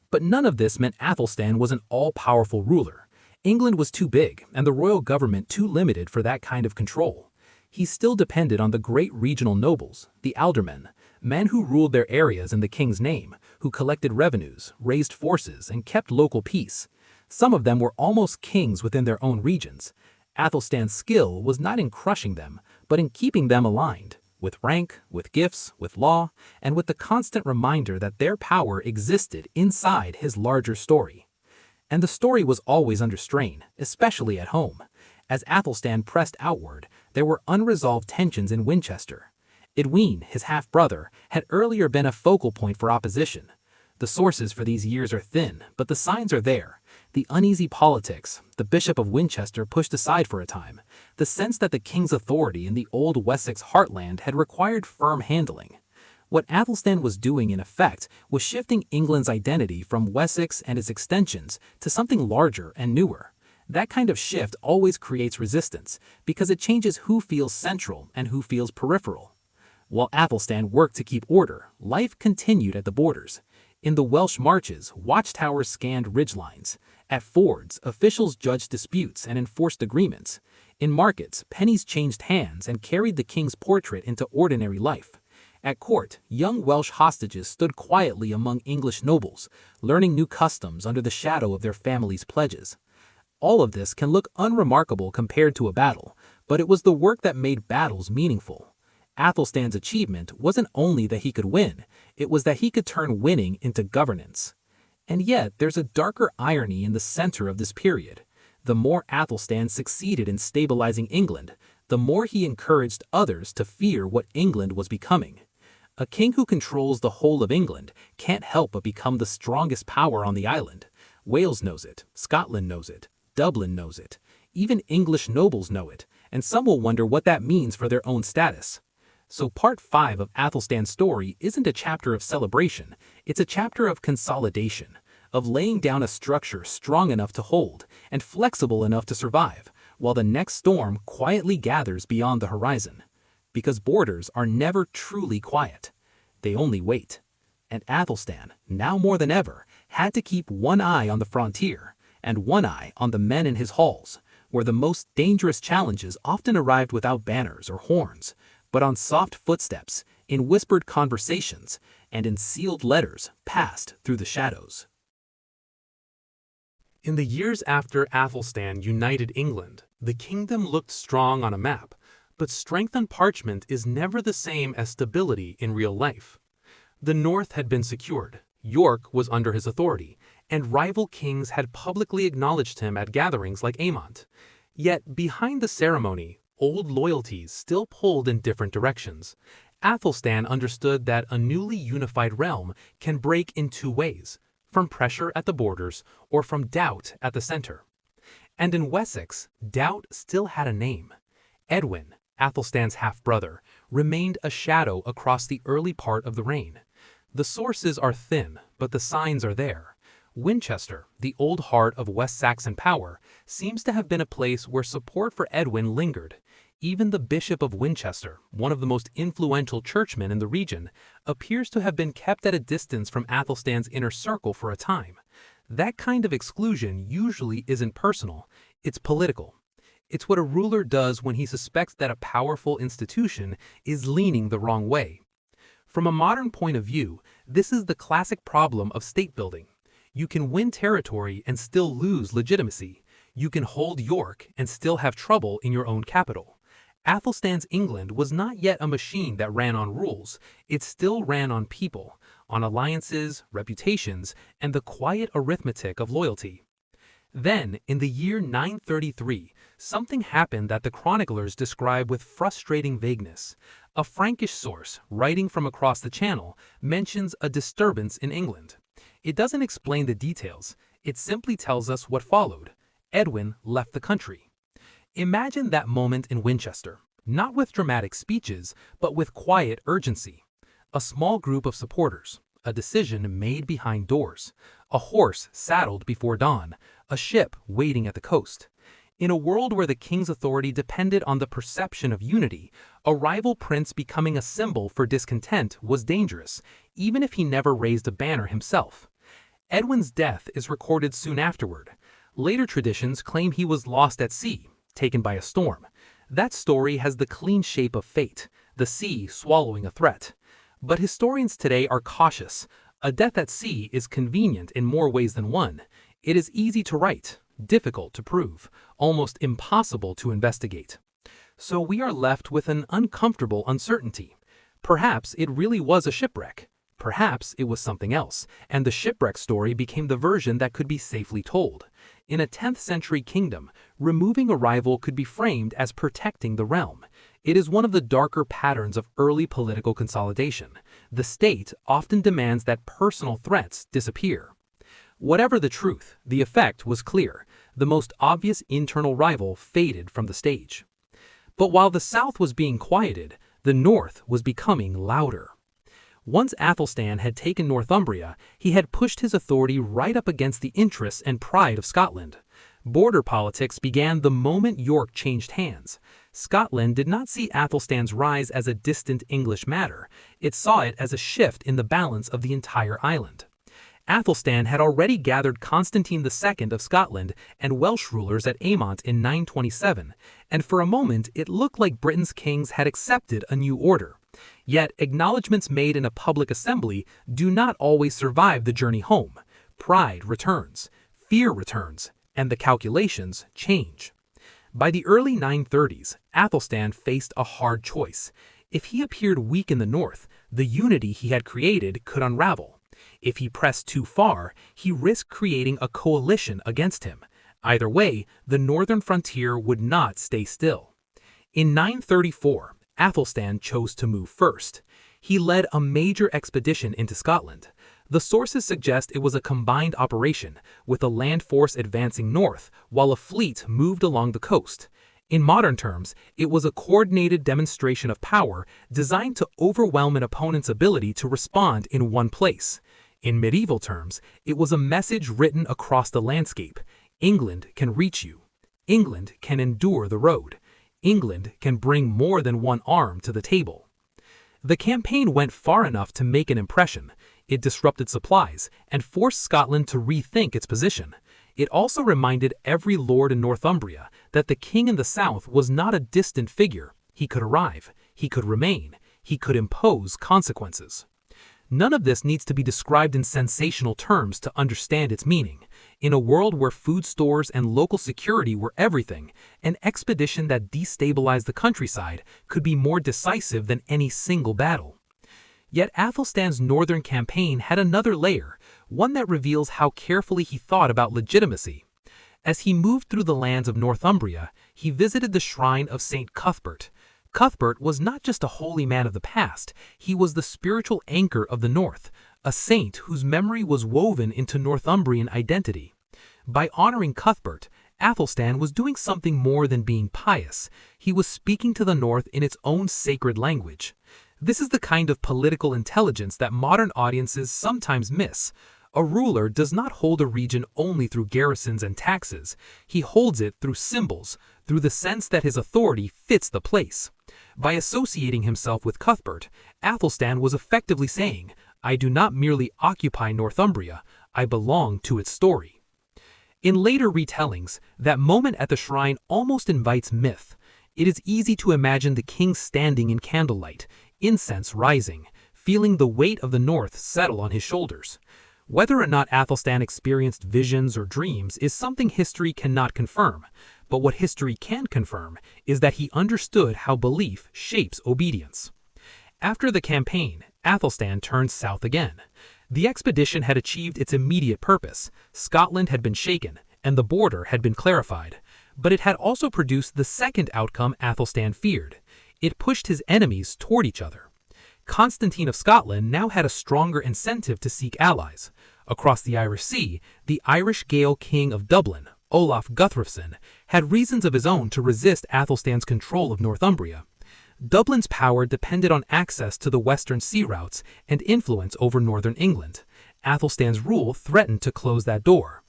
But none of this meant Athelstan was an all-powerful ruler. England was too big, and the royal government too limited for that kind of control. He still depended on the great regional nobles, the aldermen, men who ruled their areas in the king's name, who collected revenues, raised forces, and kept local peace. Some of them were almost kings within their own regions. Athelstan's skill was not in crushing them, but in keeping them aligned, with rank, with gifts, with law, and with the constant reminder that their power existed inside his larger story. And the story was always under strain, especially at home. As Athelstan pressed outward, there were unresolved tensions in Winchester. Edwin, his half-brother, had earlier been a focal point for opposition. The sources for these years are thin, but the signs are there. The uneasy politics, the Bishop of Winchester pushed aside for a time, the sense that the king's authority in the old Wessex heartland had required firm handling. What Athelstan was doing in effect was shifting England's identity from Wessex and its extensions to something larger and newer. That kind of shift always creates resistance, because it changes who feels central and who feels peripheral. While Athelstan worked to keep order, life continued at the borders. In the Welsh marches, watchtowers scanned ridgelines. At fords, officials judged disputes and enforced agreements. In markets, pennies changed hands and carried the king's portrait into ordinary life. At court, young Welsh hostages stood quietly among English nobles, learning new customs under the shadow of their families' pledges. All of this can look unremarkable compared to a battle, but it was the work that made battles meaningful. Athelstan's achievement wasn't only that he could win, it was that he could turn winning into governance. And yet, there's a darker irony in the center of this period. The more Athelstan succeeded in stabilizing England, the more he encouraged others to fear what England was becoming. A king who controls the whole of England can't help but become the strongest power on the island. Wales knows it, Scotland knows it, Dublin knows it, even English nobles know it, and some will wonder what that means for their own status. So part 5 of Athelstan's story isn't a chapter of celebration, it's a chapter of consolidation, of laying down a structure strong enough to hold and flexible enough to survive, while the next storm quietly gathers beyond the horizon. Because borders are never truly quiet. They only wait. And Athelstan, now more than ever, had to keep one eye on the frontier and one eye on the men in his halls, where the most dangerous challenges often arrived without banners or horns, but on soft footsteps, in whispered conversations, and in sealed letters passed through the shadows. In the years after Athelstan united England, the kingdom looked strong on a map, but strength on parchment is never the same as stability in real life. The north had been secured, York was under his authority, and rival kings had publicly acknowledged him at gatherings like Amont. Yet behind the ceremony, old loyalties still pulled in different directions. Athelstan understood that a newly unified realm can break in two ways, from pressure at the borders or from doubt at the center. And in Wessex, doubt still had a name. Edwin, Athelstan's half-brother, remained a shadow across the early part of the reign. The sources are thin, but the signs are there. Winchester, the old heart of West Saxon power, seems to have been a place where support for Edwin lingered. Even the Bishop of Winchester, one of the most influential churchmen in the region, appears to have been kept at a distance from Athelstan's inner circle for a time. That kind of exclusion usually isn't personal, it's political. It's what a ruler does when he suspects that a powerful institution is leaning the wrong way. From a modern point of view, this is the classic problem of state building. You can win territory and still lose legitimacy. You can hold York and still have trouble in your own capital. Athelstan's England was not yet a machine that ran on rules. It still ran on people, on alliances, reputations, and the quiet arithmetic of loyalty. Then, in the year 933, something happened that the chroniclers describe with frustrating vagueness. A Frankish source, writing from across the Channel, mentions a disturbance in England. It doesn't explain the details, it simply tells us what followed. Edwin left the country. Imagine that moment in Winchester, not with dramatic speeches, but with quiet urgency. A small group of supporters, a decision made behind doors, a horse saddled before dawn, a ship waiting at the coast. In a world where the king's authority depended on the perception of unity, a rival prince becoming a symbol for discontent was dangerous, even if he never raised a banner himself. Edwin's death is recorded soon afterward. Later traditions claim he was lost at sea, taken by a storm. That story has the clean shape of fate, the sea swallowing a threat. But historians today are cautious. A death at sea is convenient in more ways than one. It is easy to write, difficult to prove, almost impossible to investigate. So we are left with an uncomfortable uncertainty. Perhaps it really was a shipwreck. Perhaps it was something else, and the shipwreck story became the version that could be safely told. In a 10th century kingdom, removing a rival could be framed as protecting the realm. It is one of the darker patterns of early political consolidation. The state often demands that personal threats disappear. Whatever the truth, the effect was clear. The most obvious internal rival faded from the stage. But while the south was being quieted, the north was becoming louder. Once Athelstan had taken Northumbria, he had pushed his authority right up against the interests and pride of Scotland. Border politics began the moment York changed hands. Scotland did not see Athelstan's rise as a distant English matter. It saw it as a shift in the balance of the entire island. Athelstan had already gathered Constantine II of Scotland and Welsh rulers at Aymont in 927, and for a moment it looked like Britain's kings had accepted a new order. Yet acknowledgments made in a public assembly do not always survive the journey home. Pride returns, fear returns, and the calculations change. By the early 930s, Athelstan faced a hard choice. If he appeared weak in the north, the unity he had created could unravel. If he pressed too far, he risked creating a coalition against him. Either way, the northern frontier would not stay still. In 934, Athelstan chose to move first. He led a major expedition into Scotland. The sources suggest it was a combined operation, with a land force advancing north while a fleet moved along the coast. In modern terms, it was a coordinated demonstration of power designed to overwhelm an opponent's ability to respond in one place. In medieval terms, it was a message written across the landscape. England can reach you. England can endure the road. England can bring more than one arm to the table. The campaign went far enough to make an impression. It disrupted supplies and forced Scotland to rethink its position. It also reminded every lord in Northumbria that the king in the south was not a distant figure. He could arrive, he could remain, he could impose consequences. None of this needs to be described in sensational terms to understand its meaning. In a world where food stores and local security were everything, an expedition that destabilized the countryside could be more decisive than any single battle. Yet Athelstan's northern campaign had another layer, one that reveals how carefully he thought about legitimacy. As he moved through the lands of Northumbria, he visited the shrine of St. Cuthbert. Cuthbert was not just a holy man of the past, he was the spiritual anchor of the north, a saint whose memory was woven into Northumbrian identity. By honoring Cuthbert, Athelstan was doing something more than being pious. He was speaking to the north in its own sacred language. This is the kind of political intelligence that modern audiences sometimes miss. A ruler does not hold a region only through garrisons and taxes. He holds it through symbols, through the sense that his authority fits the place. By associating himself with Cuthbert, Athelstan was effectively saying, "I do not merely occupy Northumbria, I belong to its story." In later retellings, that moment at the shrine almost invites myth. It is easy to imagine the king standing in candlelight, incense rising, feeling the weight of the North settle on his shoulders. Whether or not Athelstan experienced visions or dreams is something history cannot confirm, but what history can confirm is that he understood how belief shapes obedience. After the campaign, Athelstan turned south again. The expedition had achieved its immediate purpose. Scotland had been shaken, and the border had been clarified. But it had also produced the second outcome Athelstan feared. It pushed his enemies toward each other. Constantine of Scotland now had a stronger incentive to seek allies. Across the Irish Sea, the Irish Gael King of Dublin, Olaf Guthrum, had reasons of his own to resist Athelstan's control of Northumbria. Dublin's power depended on access to the western sea routes and influence over northern England. Athelstan's rule threatened to close that door.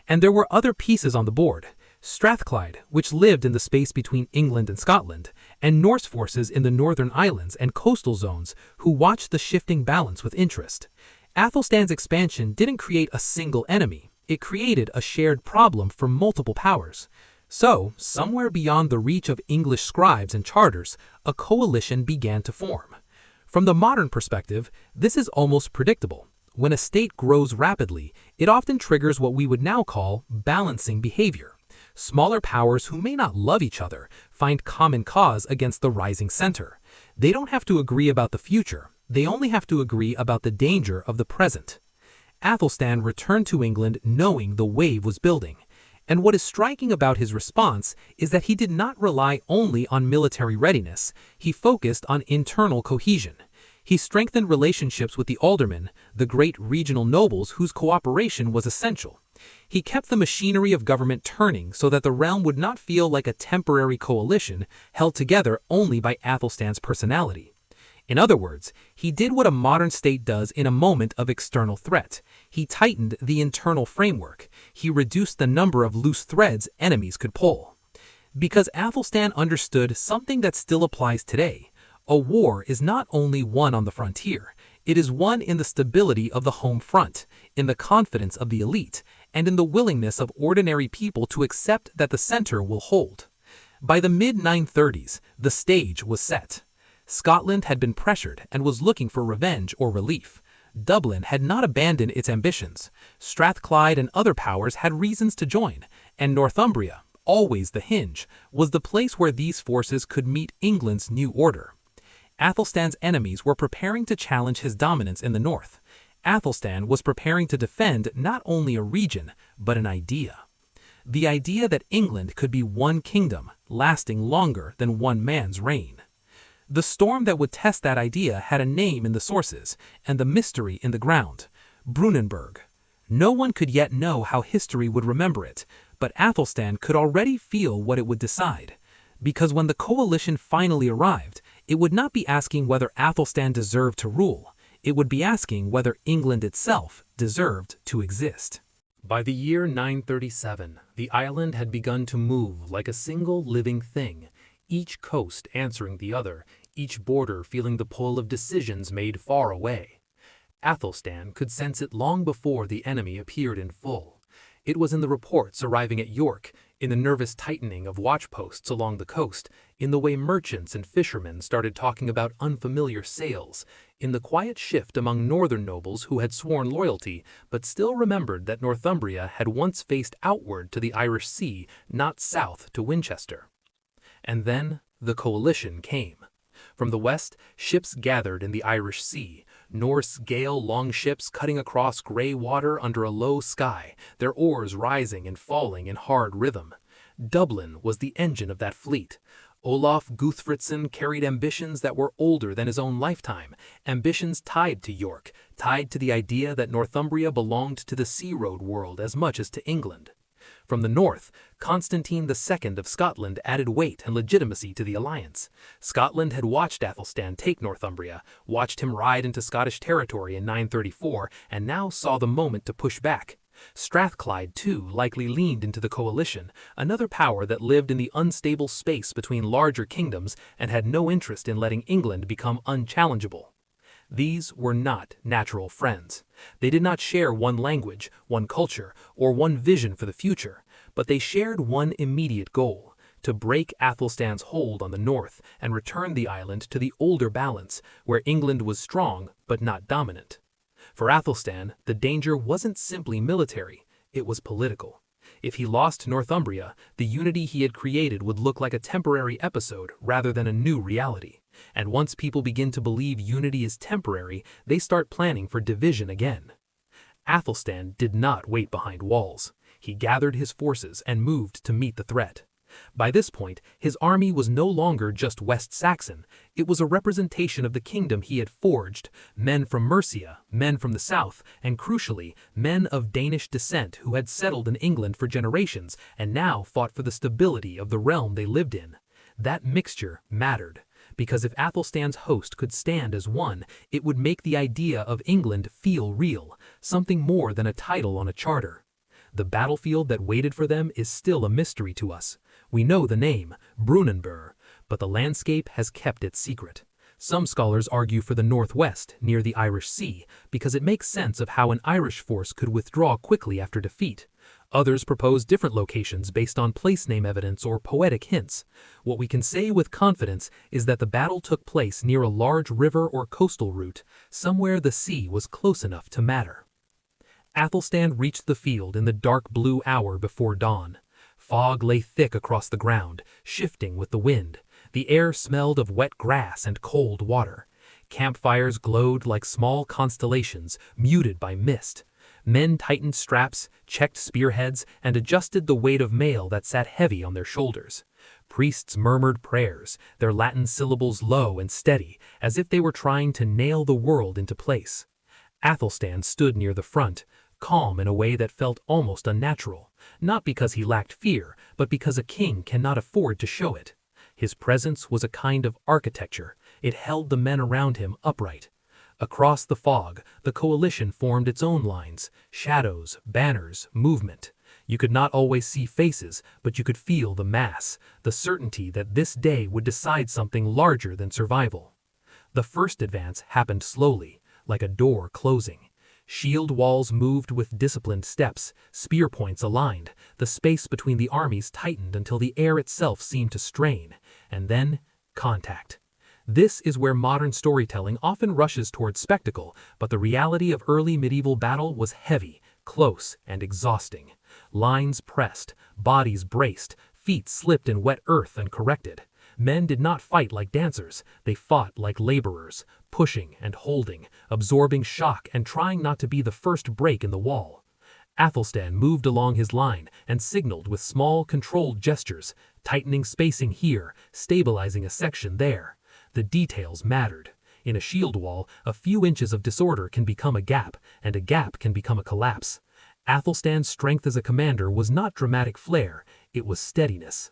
And there were other pieces on the board. Strathclyde, which lived in the space between England and Scotland, and Norse forces in the northern islands and coastal zones who watched the shifting balance with interest. Athelstan's expansion didn't create a single enemy, it created a shared problem for multiple powers. So, somewhere beyond the reach of English scribes and charters, a coalition began to form. From the modern perspective, this is almost predictable. When a state grows rapidly, it often triggers what we would now call balancing behavior. Smaller powers who may not love each other find common cause against the rising center. They don't have to agree about the future, they only have to agree about the danger of the present. Athelstan returned to England knowing the wave was building. And what is striking about his response is that he did not rely only on military readiness, he focused on internal cohesion. He strengthened relationships with the aldermen, the great regional nobles whose cooperation was essential. He kept the machinery of government turning so that the realm would not feel like a temporary coalition held together only by Athelstan's personality. In other words, he did what a modern state does in a moment of external threat. He tightened the internal framework. He reduced the number of loose threads enemies could pull. Because Athelstan understood something that still applies today. A war is not only won on the frontier, it is won in the stability of the home front, in the confidence of the elite, and in the willingness of ordinary people to accept that the center will hold. By the mid-930s, the stage was set. Scotland had been pressured and was looking for revenge or relief. Dublin had not abandoned its ambitions. Strathclyde and other powers had reasons to join, and Northumbria, always the hinge, was the place where these forces could meet England's new order. Athelstan's enemies were preparing to challenge his dominance in the north. Athelstan was preparing to defend not only a region, but an idea. The idea that England could be one kingdom, lasting longer than one man's reign. The storm that would test that idea had a name in the sources, and the mystery in the ground: Brunanburh. No one could yet know how history would remember it, but Athelstan could already feel what it would decide. Because when the coalition finally arrived, it would not be asking whether Athelstan deserved to rule, it would be asking whether England itself deserved to exist. By the year 937, the island had begun to move like a single living thing, each coast answering the other, each border feeling the pull of decisions made far away. Athelstan could sense it long before the enemy appeared in full. It was in the reports arriving at York, in the nervous tightening of watchposts along the coast, in the way merchants and fishermen started talking about unfamiliar sails, in the quiet shift among northern nobles who had sworn loyalty but still remembered that Northumbria had once faced outward to the Irish Sea, not south to Winchester. And then the coalition came. From the west, ships gathered in the Irish Sea, Norse gale longships cutting across gray water under a low sky, their oars rising and falling in hard rhythm. Dublin was the engine of that fleet. Olaf Guthrum carried ambitions that were older than his own lifetime, ambitions tied to York, tied to the idea that Northumbria belonged to the sea road world as much as to England. From the north, Constantine II of Scotland added weight and legitimacy to the alliance. Scotland had watched Athelstan take Northumbria, watched him ride into Scottish territory in 934, and now saw the moment to push back. Strathclyde, too, likely leaned into the coalition, another power that lived in the unstable space between larger kingdoms and had no interest in letting England become unchallengeable. These were not natural friends. They did not share one language, one culture, or one vision for the future, but they shared one immediate goal: to break Athelstan's hold on the north and return the island to the older balance, where England was strong but not dominant. For Athelstan, the danger wasn't simply military, it was political. If he lost Northumbria, the unity he had created would look like a temporary episode rather than a new reality. And once people begin to believe unity is temporary, they start planning for division again. Athelstan did not wait behind walls. He gathered his forces and moved to meet the threat. By this point, his army was no longer just West Saxon, it was a representation of the kingdom he had forged, men from Mercia, men from the south, and crucially, men of Danish descent who had settled in England for generations and now fought for the stability of the realm they lived in. That mixture mattered, because if Athelstan's host could stand as one, it would make the idea of England feel real, something more than a title on a charter. The battlefield that waited for them is still a mystery to us. We know the name, Brunanburh, but the landscape has kept it secret. Some scholars argue for the northwest, near the Irish Sea, because it makes sense of how an Irish force could withdraw quickly after defeat. Others propose different locations based on place name evidence or poetic hints. What we can say with confidence is that the battle took place near a large river or coastal route, somewhere the sea was close enough to matter. Athelstan reached the field in the dark blue hour before dawn. Fog lay thick across the ground, shifting with the wind. The air smelled of wet grass and cold water. Campfires glowed like small constellations, muted by mist. Men tightened straps, checked spearheads, and adjusted the weight of mail that sat heavy on their shoulders. Priests murmured prayers, their Latin syllables low and steady, as if they were trying to nail the world into place. Athelstan stood near the front, calm in a way that felt almost unnatural, not because he lacked fear, but because a king cannot afford to show it. His presence was a kind of architecture. It held the men around him upright. Across the fog, the coalition formed its own lines, shadows, banners, movement. You could not always see faces, but you could feel the mass, the certainty that this day would decide something larger than survival. The first advance happened slowly, like a door closing. Shield walls moved with disciplined steps, spear points aligned, the space between the armies tightened until the air itself seemed to strain, and then contact. This is where modern storytelling often rushes towards spectacle, but the reality of early medieval battle was heavy, close, and exhausting. Lines pressed, bodies braced, feet slipped in wet earth and corrected. Men did not fight like dancers, they fought like laborers, pushing and holding, absorbing shock and trying not to be the first break in the wall. Athelstan moved along his line and signaled with small, controlled gestures, tightening spacing here, stabilizing a section there. The details mattered. In a shield wall, a few inches of disorder can become a gap, and a gap can become a collapse. Athelstan's strength as a commander was not dramatic flair, it was steadiness.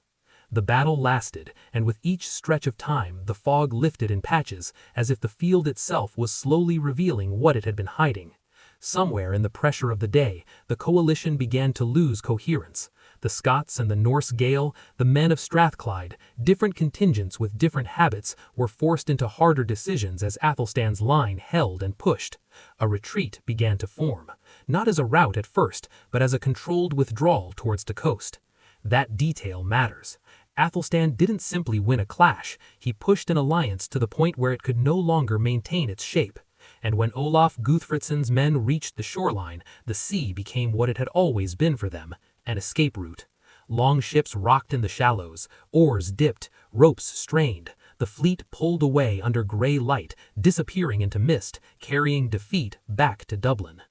The battle lasted, and with each stretch of time, the fog lifted in patches, as if the field itself was slowly revealing what it had been hiding. Somewhere in the pressure of the day, the coalition began to lose coherence. The Scots and the Norse Gael, the men of Strathclyde, different contingents with different habits, were forced into harder decisions as Athelstan's line held and pushed. A retreat began to form, not as a rout at first, but as a controlled withdrawal towards the coast. That detail matters. Athelstan didn't simply win a clash, he pushed an alliance to the point where it could no longer maintain its shape. And when Olaf Guthfrithsson's men reached the shoreline, the sea became what it had always been for them, an escape route. Long ships rocked in the shallows, oars dipped, ropes strained. The fleet pulled away under gray light, disappearing into mist, carrying defeat back to Dublin.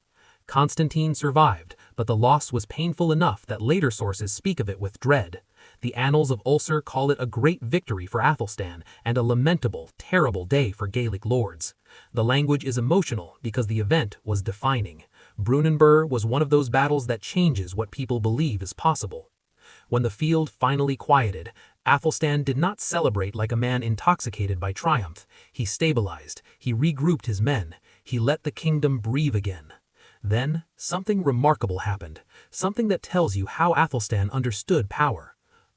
Constantine survived, but the loss was painful enough that later sources speak of it with dread. The annals of Ulster call it a great victory for Athelstan and a lamentable, terrible day for Gaelic lords. The language is emotional because the event was defining. Brunanburh was one of those battles that changes what people believe is possible. When the field finally quieted, Athelstan did not celebrate like a man intoxicated by triumph. He stabilized, he regrouped his men, he let the kingdom breathe again. Then, something remarkable happened, something that tells you how Athelstan understood power.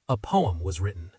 A poem was written.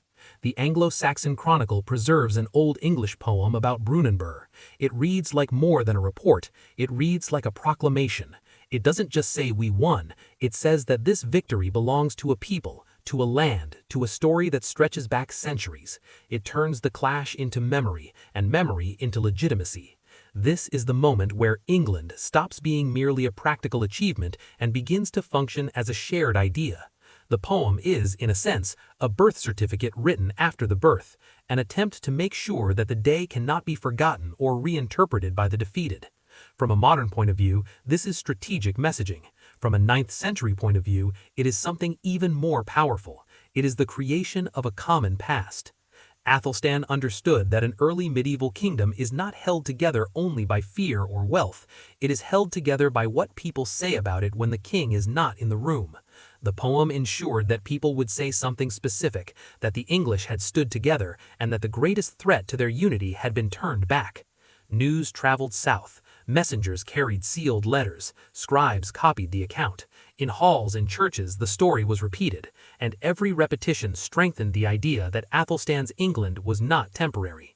The Anglo-Saxon Chronicle preserves an Old English poem about Brunanburh. It reads like more than a report, it reads like a proclamation. It doesn't just say we won, it says that this victory belongs to a people, to a land, to a story that stretches back centuries. It turns the clash into memory, and memory into legitimacy. This is the moment where England stops being merely a practical achievement and begins to function as a shared idea. The poem is, in a sense, a birth certificate written after the birth, an attempt to make sure that the day cannot be forgotten or reinterpreted by the defeated. From a modern point of view, this is strategic messaging. From a 9th century point of view, it is something even more powerful. It is the creation of a common past. Athelstan understood that an early medieval kingdom is not held together only by fear or wealth. It is held together by what people say about it when the king is not in the room. The poem ensured that people would say something specific, that the English had stood together, and that the greatest threat to their unity had been turned back. News traveled south. Messengers carried sealed letters. Scribes copied the account. In halls and churches the story was repeated, and every repetition strengthened the idea that Athelstan's England was not temporary.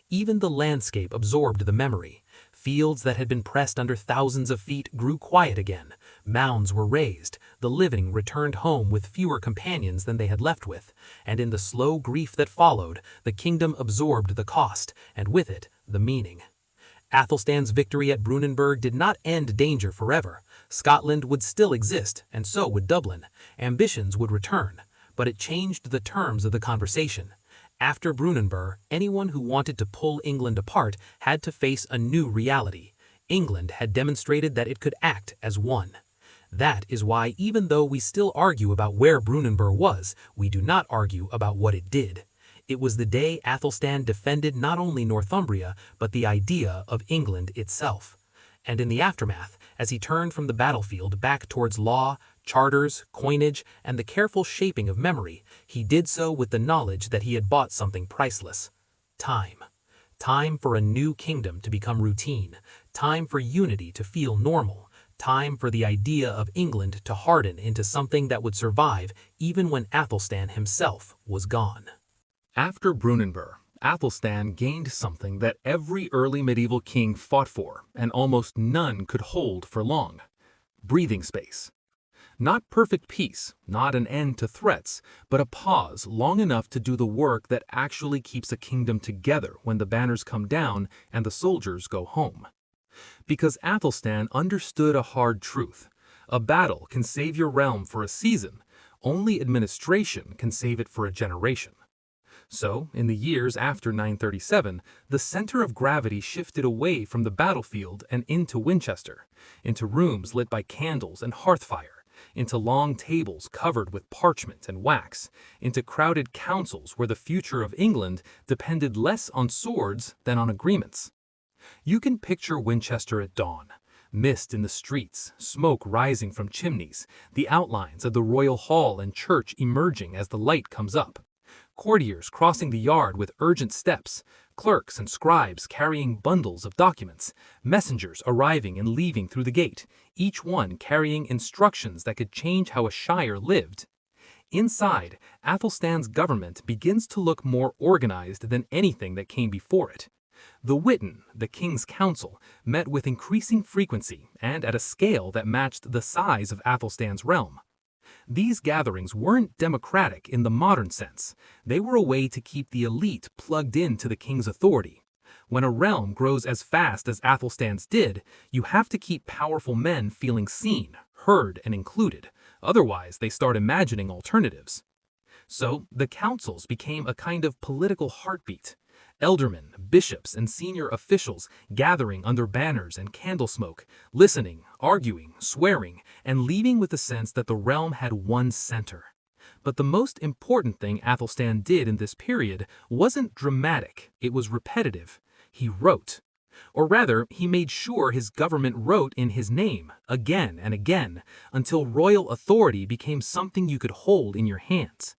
Even the landscape absorbed the memory. Fields that had been pressed under thousands of feet grew quiet again. Mounds were raised. The living returned home with fewer companions than they had left with, and in the slow grief that followed, the kingdom absorbed the cost, and with it, the meaning. Athelstan's victory at Brunanburh did not end danger forever. Scotland would still exist, and so would Dublin. Ambitions would return, but it changed the terms of the conversation. After Brunanburh, anyone who wanted to pull England apart had to face a new reality. England had demonstrated that it could act as one. That is why, even though we still argue about where Brunanburh was, we do not argue about what it did. It was the day Athelstan defended not only Northumbria, but the idea of England itself. And in the aftermath, as he turned from the battlefield back towards law, charters, coinage, and the careful shaping of memory, he did so with the knowledge that he had bought something priceless: time. Time for a new kingdom to become routine, time for unity to feel normal, time for the idea of England to harden into something that would survive even when Athelstan himself was gone. After Brunanburh, Athelstan gained something that every early medieval king fought for, and almost none could hold for long: breathing space. Not perfect peace, not an end to threats, but a pause long enough to do the work that actually keeps a kingdom together when the banners come down and the soldiers go home. Because Athelstan understood a hard truth: a battle can save your realm for a season, only administration can save it for a generation. So, in the years after 937, the center of gravity shifted away from the battlefield and into Winchester, into rooms lit by candles and hearth fire, into long tables covered with parchment and wax, into crowded councils where the future of England depended less on swords than on agreements. You can picture Winchester at dawn: mist in the streets, smoke rising from chimneys, the outlines of the royal hall and church emerging as the light comes up. Courtiers crossing the yard with urgent steps, clerks and scribes carrying bundles of documents, messengers arriving and leaving through the gate, each one carrying instructions that could change how a shire lived. Inside, Athelstan's government begins to look more organized than anything that came before it. The Witan, the king's council, met with increasing frequency and at a scale that matched the size of Athelstan's realm. These gatherings weren't democratic in the modern sense. They were a way to keep the elite plugged into the king's authority. When a realm grows as fast as Athelstan's did, you have to keep powerful men feeling seen, heard, and included. Otherwise, they start imagining alternatives. So, the councils became a kind of political heartbeat. Eldermen, bishops, and senior officials gathering under banners and candle smoke, listening, arguing, swearing, and leaving with the sense that the realm had one center. But the most important thing Athelstan did in this period wasn't dramatic, it was repetitive. He wrote. Or rather, he made sure his government wrote in his name, again and again, until royal authority became something you could hold in your hands.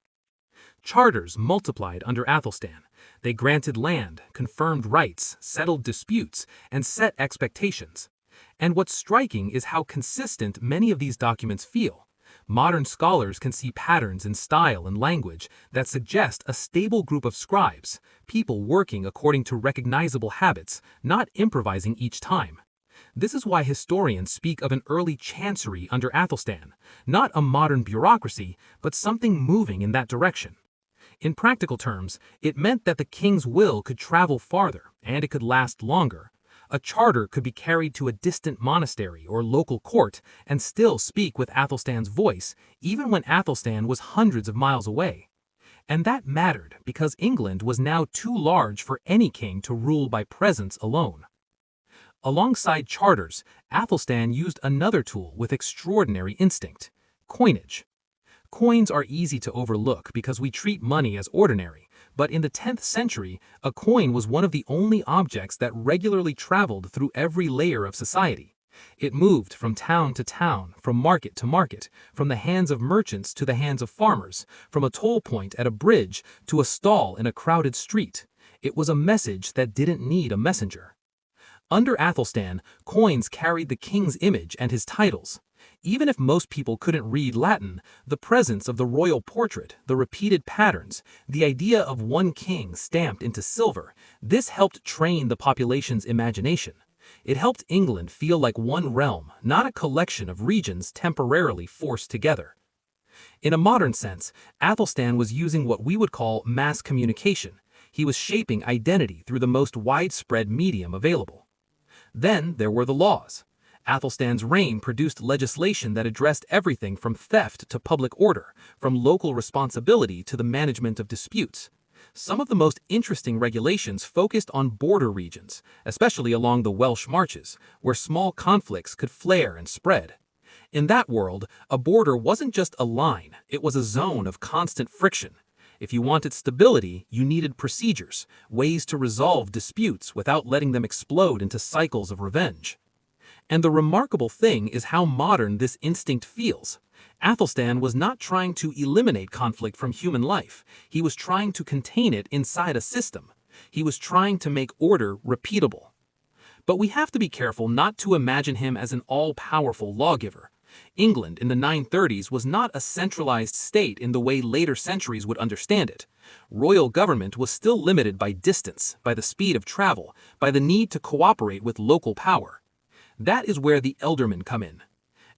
Charters multiplied under Athelstan. They granted land, confirmed rights, settled disputes, and set expectations. And what's striking is how consistent many of these documents feel. Modern scholars can see patterns in style and language that suggest a stable group of scribes, people working according to recognizable habits, not improvising each time. This is why historians speak of an early chancery under Athelstan, not a modern bureaucracy, but something moving in that direction. In practical terms, it meant that the king's will could travel farther, and it could last longer. A charter could be carried to a distant monastery or local court and still speak with Athelstan's voice, even when Athelstan was hundreds of miles away. And that mattered because England was now too large for any king to rule by presence alone. Alongside charters, Athelstan used another tool with extraordinary instinct: coinage. Coins are easy to overlook because we treat money as ordinary, but in the 10th century, a coin was one of the only objects that regularly traveled through every layer of society. It moved from town to town, from market to market, from the hands of merchants to the hands of farmers, from a toll point at a bridge to a stall in a crowded street. It was a message that didn't need a messenger. Under Athelstan, coins carried the king's image and his titles. Even if most people couldn't read Latin, the presence of the royal portrait, the repeated patterns, the idea of one king stamped into silver, this helped train the population's imagination. It helped England feel like one realm, not a collection of regions temporarily forced together. In a modern sense, Athelstan was using what we would call mass communication. He was shaping identity through the most widespread medium available. Then there were the laws. Athelstan's reign produced legislation that addressed everything from theft to public order, from local responsibility to the management of disputes. Some of the most interesting regulations focused on border regions, especially along the Welsh marshes, where small conflicts could flare and spread. In that world, a border wasn't just a line, it was a zone of constant friction. If you wanted stability, you needed procedures, ways to resolve disputes without letting them explode into cycles of revenge. And the remarkable thing is how modern this instinct feels. Athelstan was not trying to eliminate conflict from human life. He was trying to contain it inside a system. He was trying to make order repeatable. But we have to be careful not to imagine him as an all-powerful lawgiver. England in the 930s was not a centralized state in the way later centuries would understand it. Royal government was still limited by distance, by the speed of travel, by the need to cooperate with local power. That is where the ealdormen come in.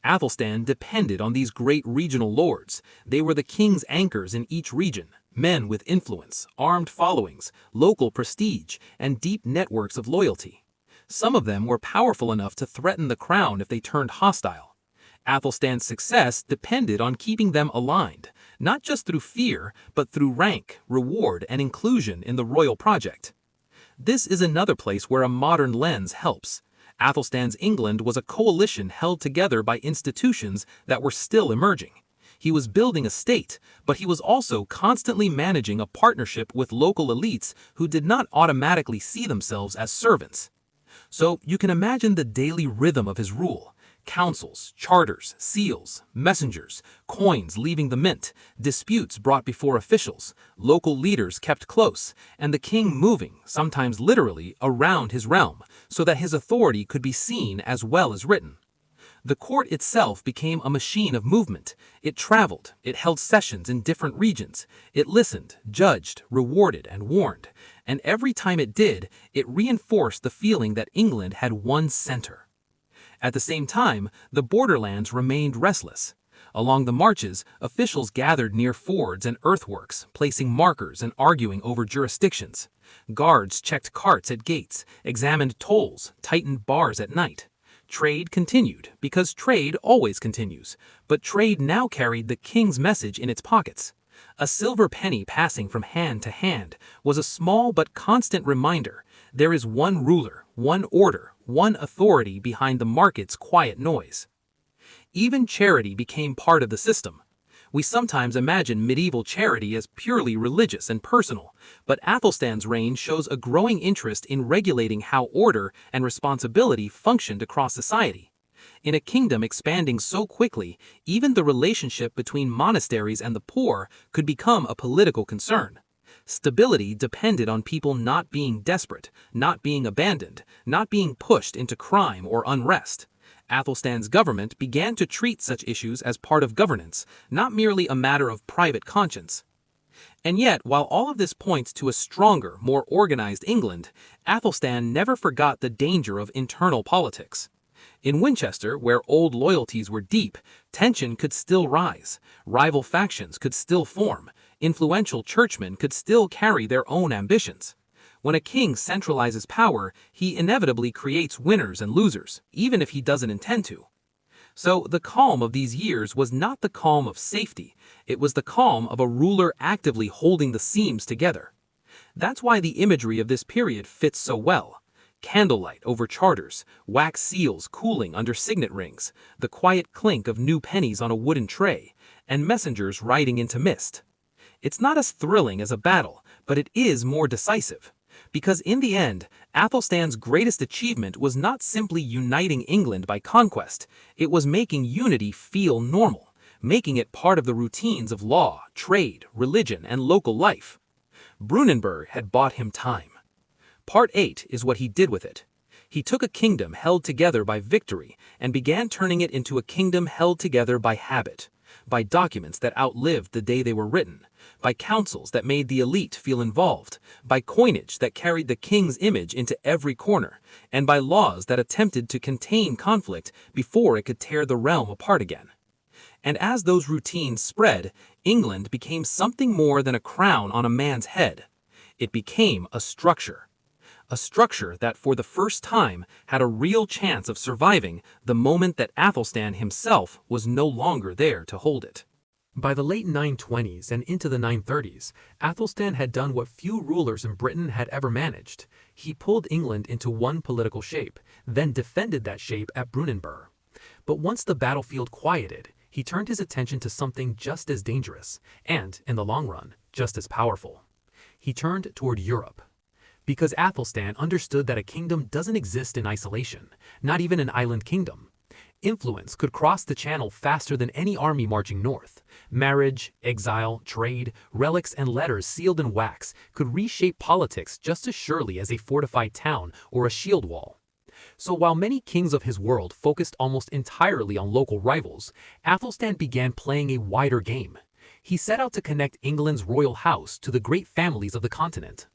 Athelstan depended on these great regional lords. They were the king's anchors in each region, men with influence, armed followings, local prestige, and deep networks of loyalty. Some of them were powerful enough to threaten the crown if they turned hostile. Athelstan's success depended on keeping them aligned, not just through fear, but through rank, reward, and inclusion in the royal project. This is another place where a modern lens helps. Athelstan's England was a coalition held together by institutions that were still emerging. He was building a state, but he was also constantly managing a partnership with local elites who did not automatically see themselves as servants. So you can imagine the daily rhythm of his rule: councils, charters, seals, messengers, coins leaving the mint, disputes brought before officials, local leaders kept close, and the king moving, sometimes literally, around his realm, so that his authority could be seen as well as written. The court itself became a machine of movement. It traveled, it held sessions in different regions, it listened, judged, rewarded, and warned. And every time it did, it reinforced the feeling that England had one center. At the same time, the borderlands remained restless. Along the marches, officials gathered near fords and earthworks, placing markers and arguing over jurisdictions. Guards checked carts at gates, examined tolls, tightened bars at night. Trade continued, because trade always continues, but trade now carried the king's message in its pockets. A silver penny passing from hand to hand was a small but constant reminder: there is one ruler, one order, one authority behind the market's quiet noise. Even charity became part of the system. We sometimes imagine medieval charity as purely religious and personal, but Athelstan's reign shows a growing interest in regulating how order and responsibility functioned across society. In a kingdom expanding so quickly, even the relationship between monasteries and the poor could become a political concern. Stability depended on people not being desperate, not being abandoned, not being pushed into crime or unrest. Athelstan's government began to treat such issues as part of governance, not merely a matter of private conscience. And yet, while all of this points to a stronger, more organized England, Athelstan never forgot the danger of internal politics. In Winchester, where old loyalties were deep, tension could still rise, rival factions could still form, influential churchmen could still carry their own ambitions. When a king centralizes power, he inevitably creates winners and losers, even if he doesn't intend to. So the calm of these years was not the calm of safety, it was the calm of a ruler actively holding the seams together. That's why the imagery of this period fits so well. Candlelight over charters, wax seals cooling under signet rings, the quiet clink of new pennies on a wooden tray, and messengers riding into mist. It's not as thrilling as a battle, but it is more decisive. Because in the end, Athelstan's greatest achievement was not simply uniting England by conquest, it was making unity feel normal, making it part of the routines of law, trade, religion, and local life. Brunanburh had bought him time. Part 8 is what he did with it. He took a kingdom held together by victory and began turning it into a kingdom held together by habit, by documents that outlived the day they were written, by councils that made the elite feel involved, by coinage that carried the king's image into every corner, and by laws that attempted to contain conflict before it could tear the realm apart again. And as those routines spread, England became something more than a crown on a man's head. It became a structure that for the first time had a real chance of surviving the moment that Athelstan himself was no longer there to hold it. By the late 920s and into the 930s, Athelstan had done what few rulers in Britain had ever managed. He pulled England into one political shape, then defended that shape at Brunanburh. But once the battlefield quieted, he turned his attention to something just as dangerous, and, in the long run, just as powerful. He turned toward Europe. Because Athelstan understood that a kingdom doesn't exist in isolation, not even an island kingdom. Influence could cross the channel faster than any army marching north. Marriage, exile, trade, relics, and letters sealed in wax could reshape politics just as surely as a fortified town or a shield wall. So while many kings of his world focused almost entirely on local rivals, Athelstan began playing a wider game. He set out to connect England's royal house to the great families of the continent.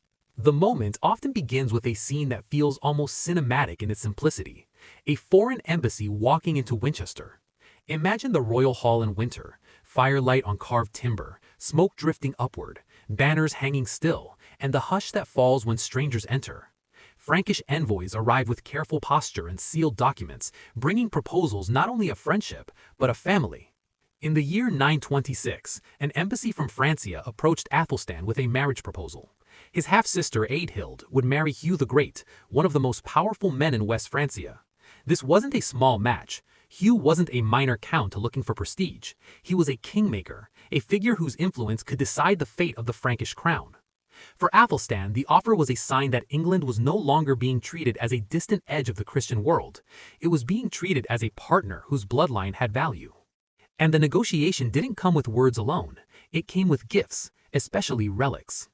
The moment often begins with a scene that feels almost cinematic in its simplicity. A foreign embassy walking into Winchester. Imagine the royal hall in winter, firelight on carved timber, smoke drifting upward, banners hanging still, and the hush that falls when strangers enter. Frankish envoys arrive with careful posture and sealed documents, bringing proposals not only of friendship, but of family. In the year 926, an embassy from Francia approached Athelstan with a marriage proposal. His half-sister Adhild would marry Hugh the Great, one of the most powerful men in West Francia. This wasn't a small match. Hugh wasn't a minor count looking for prestige. He was a kingmaker, a figure whose influence could decide the fate of the Frankish crown. For Athelstan, the offer was a sign that England was no longer being treated as a distant edge of the Christian world. It was being treated as a partner whose bloodline had value. And the negotiation didn't come with words alone. It came with gifts, especially relics.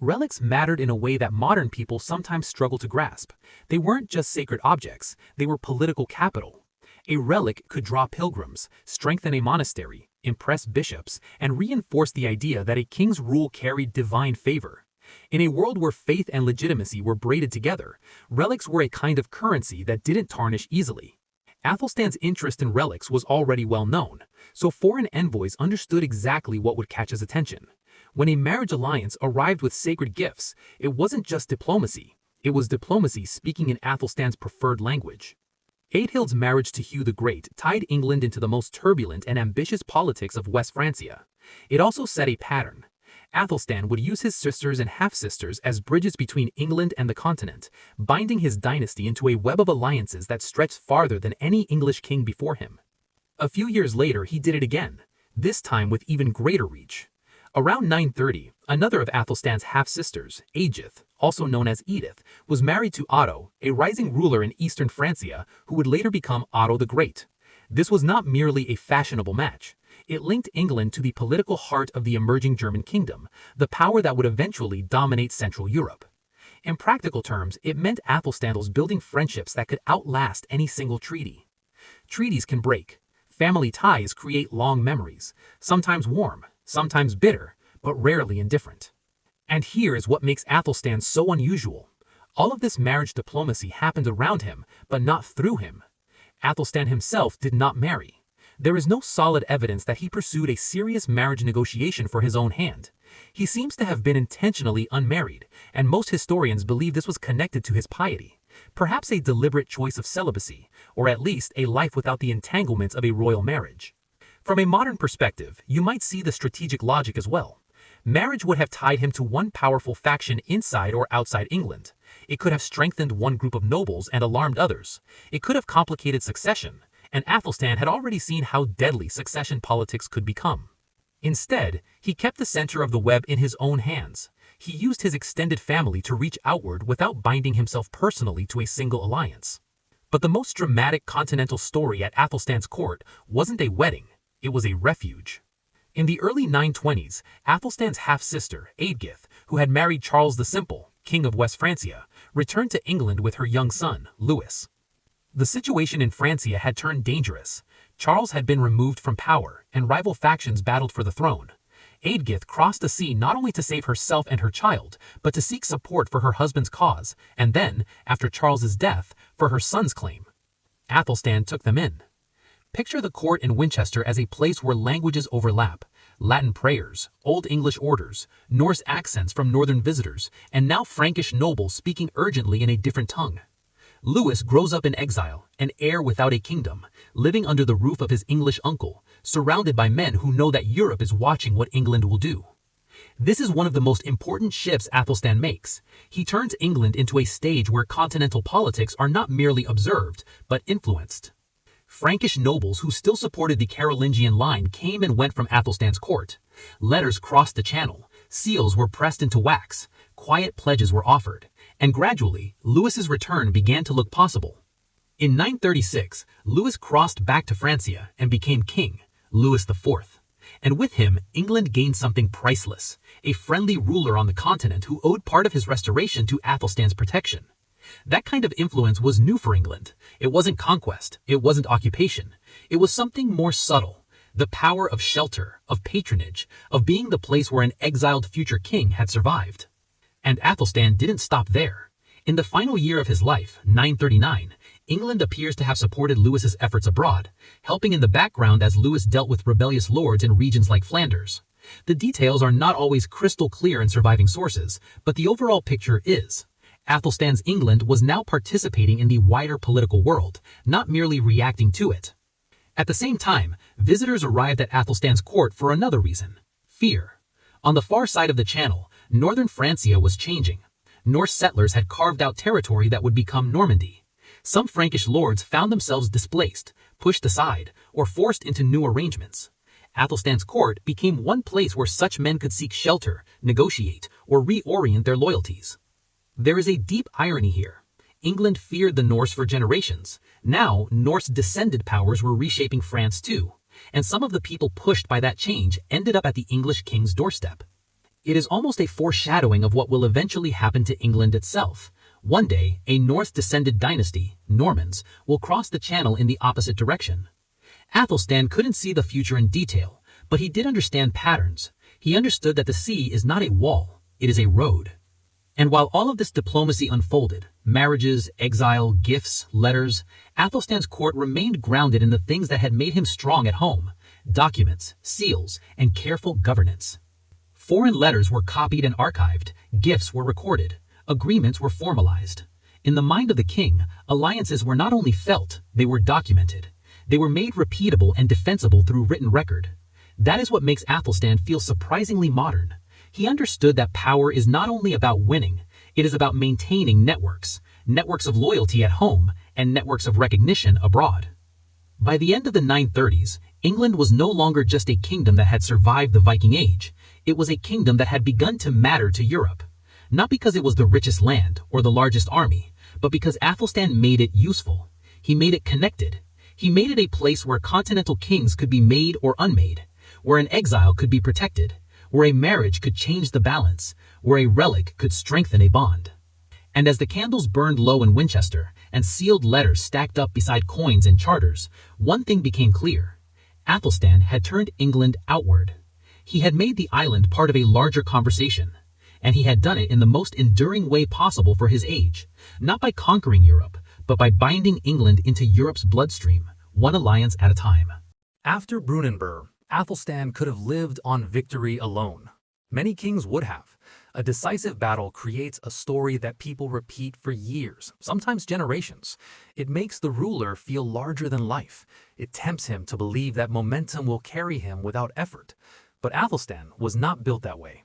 Relics mattered in a way that modern people sometimes struggle to grasp. They weren't just sacred objects, they were political capital. A relic could draw pilgrims, strengthen a monastery, impress bishops, and reinforce the idea that a king's rule carried divine favor. In a world where faith and legitimacy were braided together, relics were a kind of currency that didn't tarnish easily. Athelstan's interest in relics was already well known, so foreign envoys understood exactly what would catch his attention. When a marriage alliance arrived with sacred gifts, it wasn't just diplomacy. It was diplomacy speaking in Athelstan's preferred language. Adhild's marriage to Hugh the Great tied England into the most turbulent and ambitious politics of West Francia. It also set a pattern. Athelstan would use his sisters and half-sisters as bridges between England and the continent, binding his dynasty into a web of alliances that stretched farther than any English king before him. A few years later, he did it again, this time with even greater reach. Around 930, another of Athelstan's half-sisters, Aegith, also known as Edith, was married to Otto, a rising ruler in eastern Francia who would later become Otto the Great. This was not merely a fashionable match. It linked England to the political heart of the emerging German kingdom, the power that would eventually dominate Central Europe. In practical terms, it meant Athelstan was building friendships that could outlast any single treaty. Treaties can break. Family ties create long memories, sometimes warm, sometimes bitter, but rarely indifferent. And here is what makes Athelstan so unusual. All of this marriage diplomacy happened around him, but not through him. Athelstan himself did not marry. There is no solid evidence that he pursued a serious marriage negotiation for his own hand. He seems to have been intentionally unmarried, and most historians believe this was connected to his piety, perhaps a deliberate choice of celibacy, or at least a life without the entanglements of a royal marriage. From a modern perspective, you might see the strategic logic as well. Marriage would have tied him to one powerful faction inside or outside England. It could have strengthened one group of nobles and alarmed others. It could have complicated succession, and Athelstan had already seen how deadly succession politics could become. Instead, he kept the center of the web in his own hands. He used his extended family to reach outward without binding himself personally to a single alliance. But the most dramatic continental story at Athelstan's court wasn't a wedding, it was a refuge. In the early 920s, Athelstan's half-sister, Eadgyth, who had married Charles the Simple, king of West Francia, returned to England with her young son, Louis. The situation in Francia had turned dangerous. Charles had been removed from power, and rival factions battled for the throne. Eadgyth crossed the sea not only to save herself and her child, but to seek support for her husband's cause, and then, after Charles's death, for her son's claim. Athelstan took them in. Picture the court in Winchester as a place where languages overlap. Latin prayers, Old English orders, Norse accents from northern visitors, and now Frankish nobles speaking urgently in a different tongue. Louis grows up in exile, an heir without a kingdom, living under the roof of his English uncle, surrounded by men who know that Europe is watching what England will do. This is one of the most important shifts Athelstan makes. He turns England into a stage where continental politics are not merely observed, but influenced. Frankish nobles who still supported the Carolingian line came and went from Athelstan's court. Letters crossed the channel, seals were pressed into wax, quiet pledges were offered, and gradually, Louis's return began to look possible. In 936, Louis crossed back to Francia and became king, Louis IV. And with him, England gained something priceless, a friendly ruler on the continent who owed part of his restoration to Athelstan's protection. That kind of influence was new for England. It wasn't conquest, it wasn't occupation. It was something more subtle, the power of shelter, of patronage, of being the place where an exiled future king had survived. And Athelstan didn't stop there. In the final year of his life, 939, England appears to have supported Louis's efforts abroad, helping in the background as Louis dealt with rebellious lords in regions like Flanders. The details are not always crystal clear in surviving sources, but the overall picture is. Athelstan's England was now participating in the wider political world, not merely reacting to it. At the same time, visitors arrived at Athelstan's court for another reason: fear. On the far side of the channel, northern Francia was changing. Norse settlers had carved out territory that would become Normandy. Some Frankish lords found themselves displaced, pushed aside, or forced into new arrangements. Athelstan's court became one place where such men could seek shelter, negotiate, or reorient their loyalties. There is a deep irony here. England feared the Norse for generations. Now, Norse-descended powers were reshaping France too, and some of the people pushed by that change ended up at the English king's doorstep. It is almost a foreshadowing of what will eventually happen to England itself. One day, a Norse-descended dynasty, Normans, will cross the channel in the opposite direction. Athelstan couldn't see the future in detail, but he did understand patterns. He understood that the sea is not a wall, it is a road. And while all of this diplomacy unfolded, marriages, exile, gifts, letters, Athelstan's court remained grounded in the things that had made him strong at home: documents, seals, and careful governance. Foreign letters were copied and archived, gifts were recorded, agreements were formalized. In the mind of the king, alliances were not only felt, they were documented. They were made repeatable and defensible through written record. That is what makes Athelstan feel surprisingly modern. He understood that power is not only about winning, it is about maintaining networks of loyalty at home and networks of recognition abroad. By the end of the 930s, England was no longer just a kingdom that had survived the Viking Age. It was a kingdom that had begun to matter to Europe. Not because it was the richest land or the largest army, but because Athelstan made it useful. He made it connected. He made it a place where continental kings could be made or unmade, where an exile could be protected, where a marriage could change the balance, where a relic could strengthen a bond. And as the candles burned low in Winchester and sealed letters stacked up beside coins and charters, one thing became clear. Athelstan had turned England outward. He had made the island part of a larger conversation, and he had done it in the most enduring way possible for his age, not by conquering Europe, but by binding England into Europe's bloodstream, one alliance at a time. After Brunanburh, Athelstan could have lived on victory alone. Many kings would have. A decisive battle creates a story that people repeat for years, sometimes generations. It makes the ruler feel larger than life. It tempts him to believe that momentum will carry him without effort. But Athelstan was not built that way.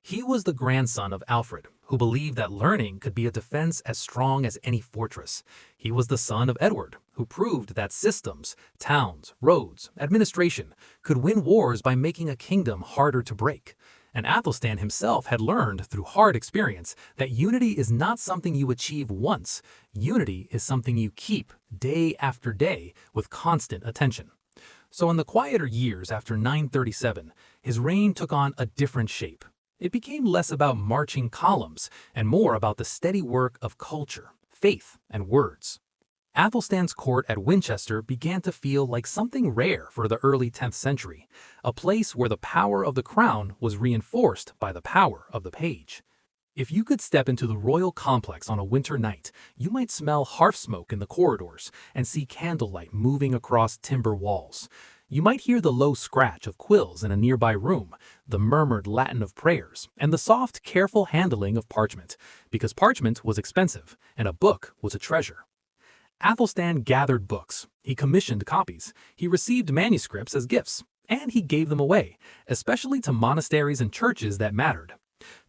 He was the grandson of Alfred, who believed that learning could be a defense as strong as any fortress. He was the son of Edward, who proved that systems, towns, roads, administration could win wars by making a kingdom harder to break. And Athelstan himself had learned through hard experience that unity is not something you achieve once. Unity is something you keep day after day with constant attention. So in the quieter years after 937, his reign took on a different shape. It became less about marching columns and more about the steady work of culture, faith, and words. Athelstan's court at Winchester began to feel like something rare for the early 10th century, a place where the power of the crown was reinforced by the power of the page. If you could step into the royal complex on a winter night, you might smell hearth smoke in the corridors and see candlelight moving across timber walls. You might hear the low scratch of quills in a nearby room, the murmured Latin of prayers, and the soft, careful handling of parchment, because parchment was expensive and a book was a treasure. Athelstan gathered books, he commissioned copies, he received manuscripts as gifts, and he gave them away, especially to monasteries and churches that mattered.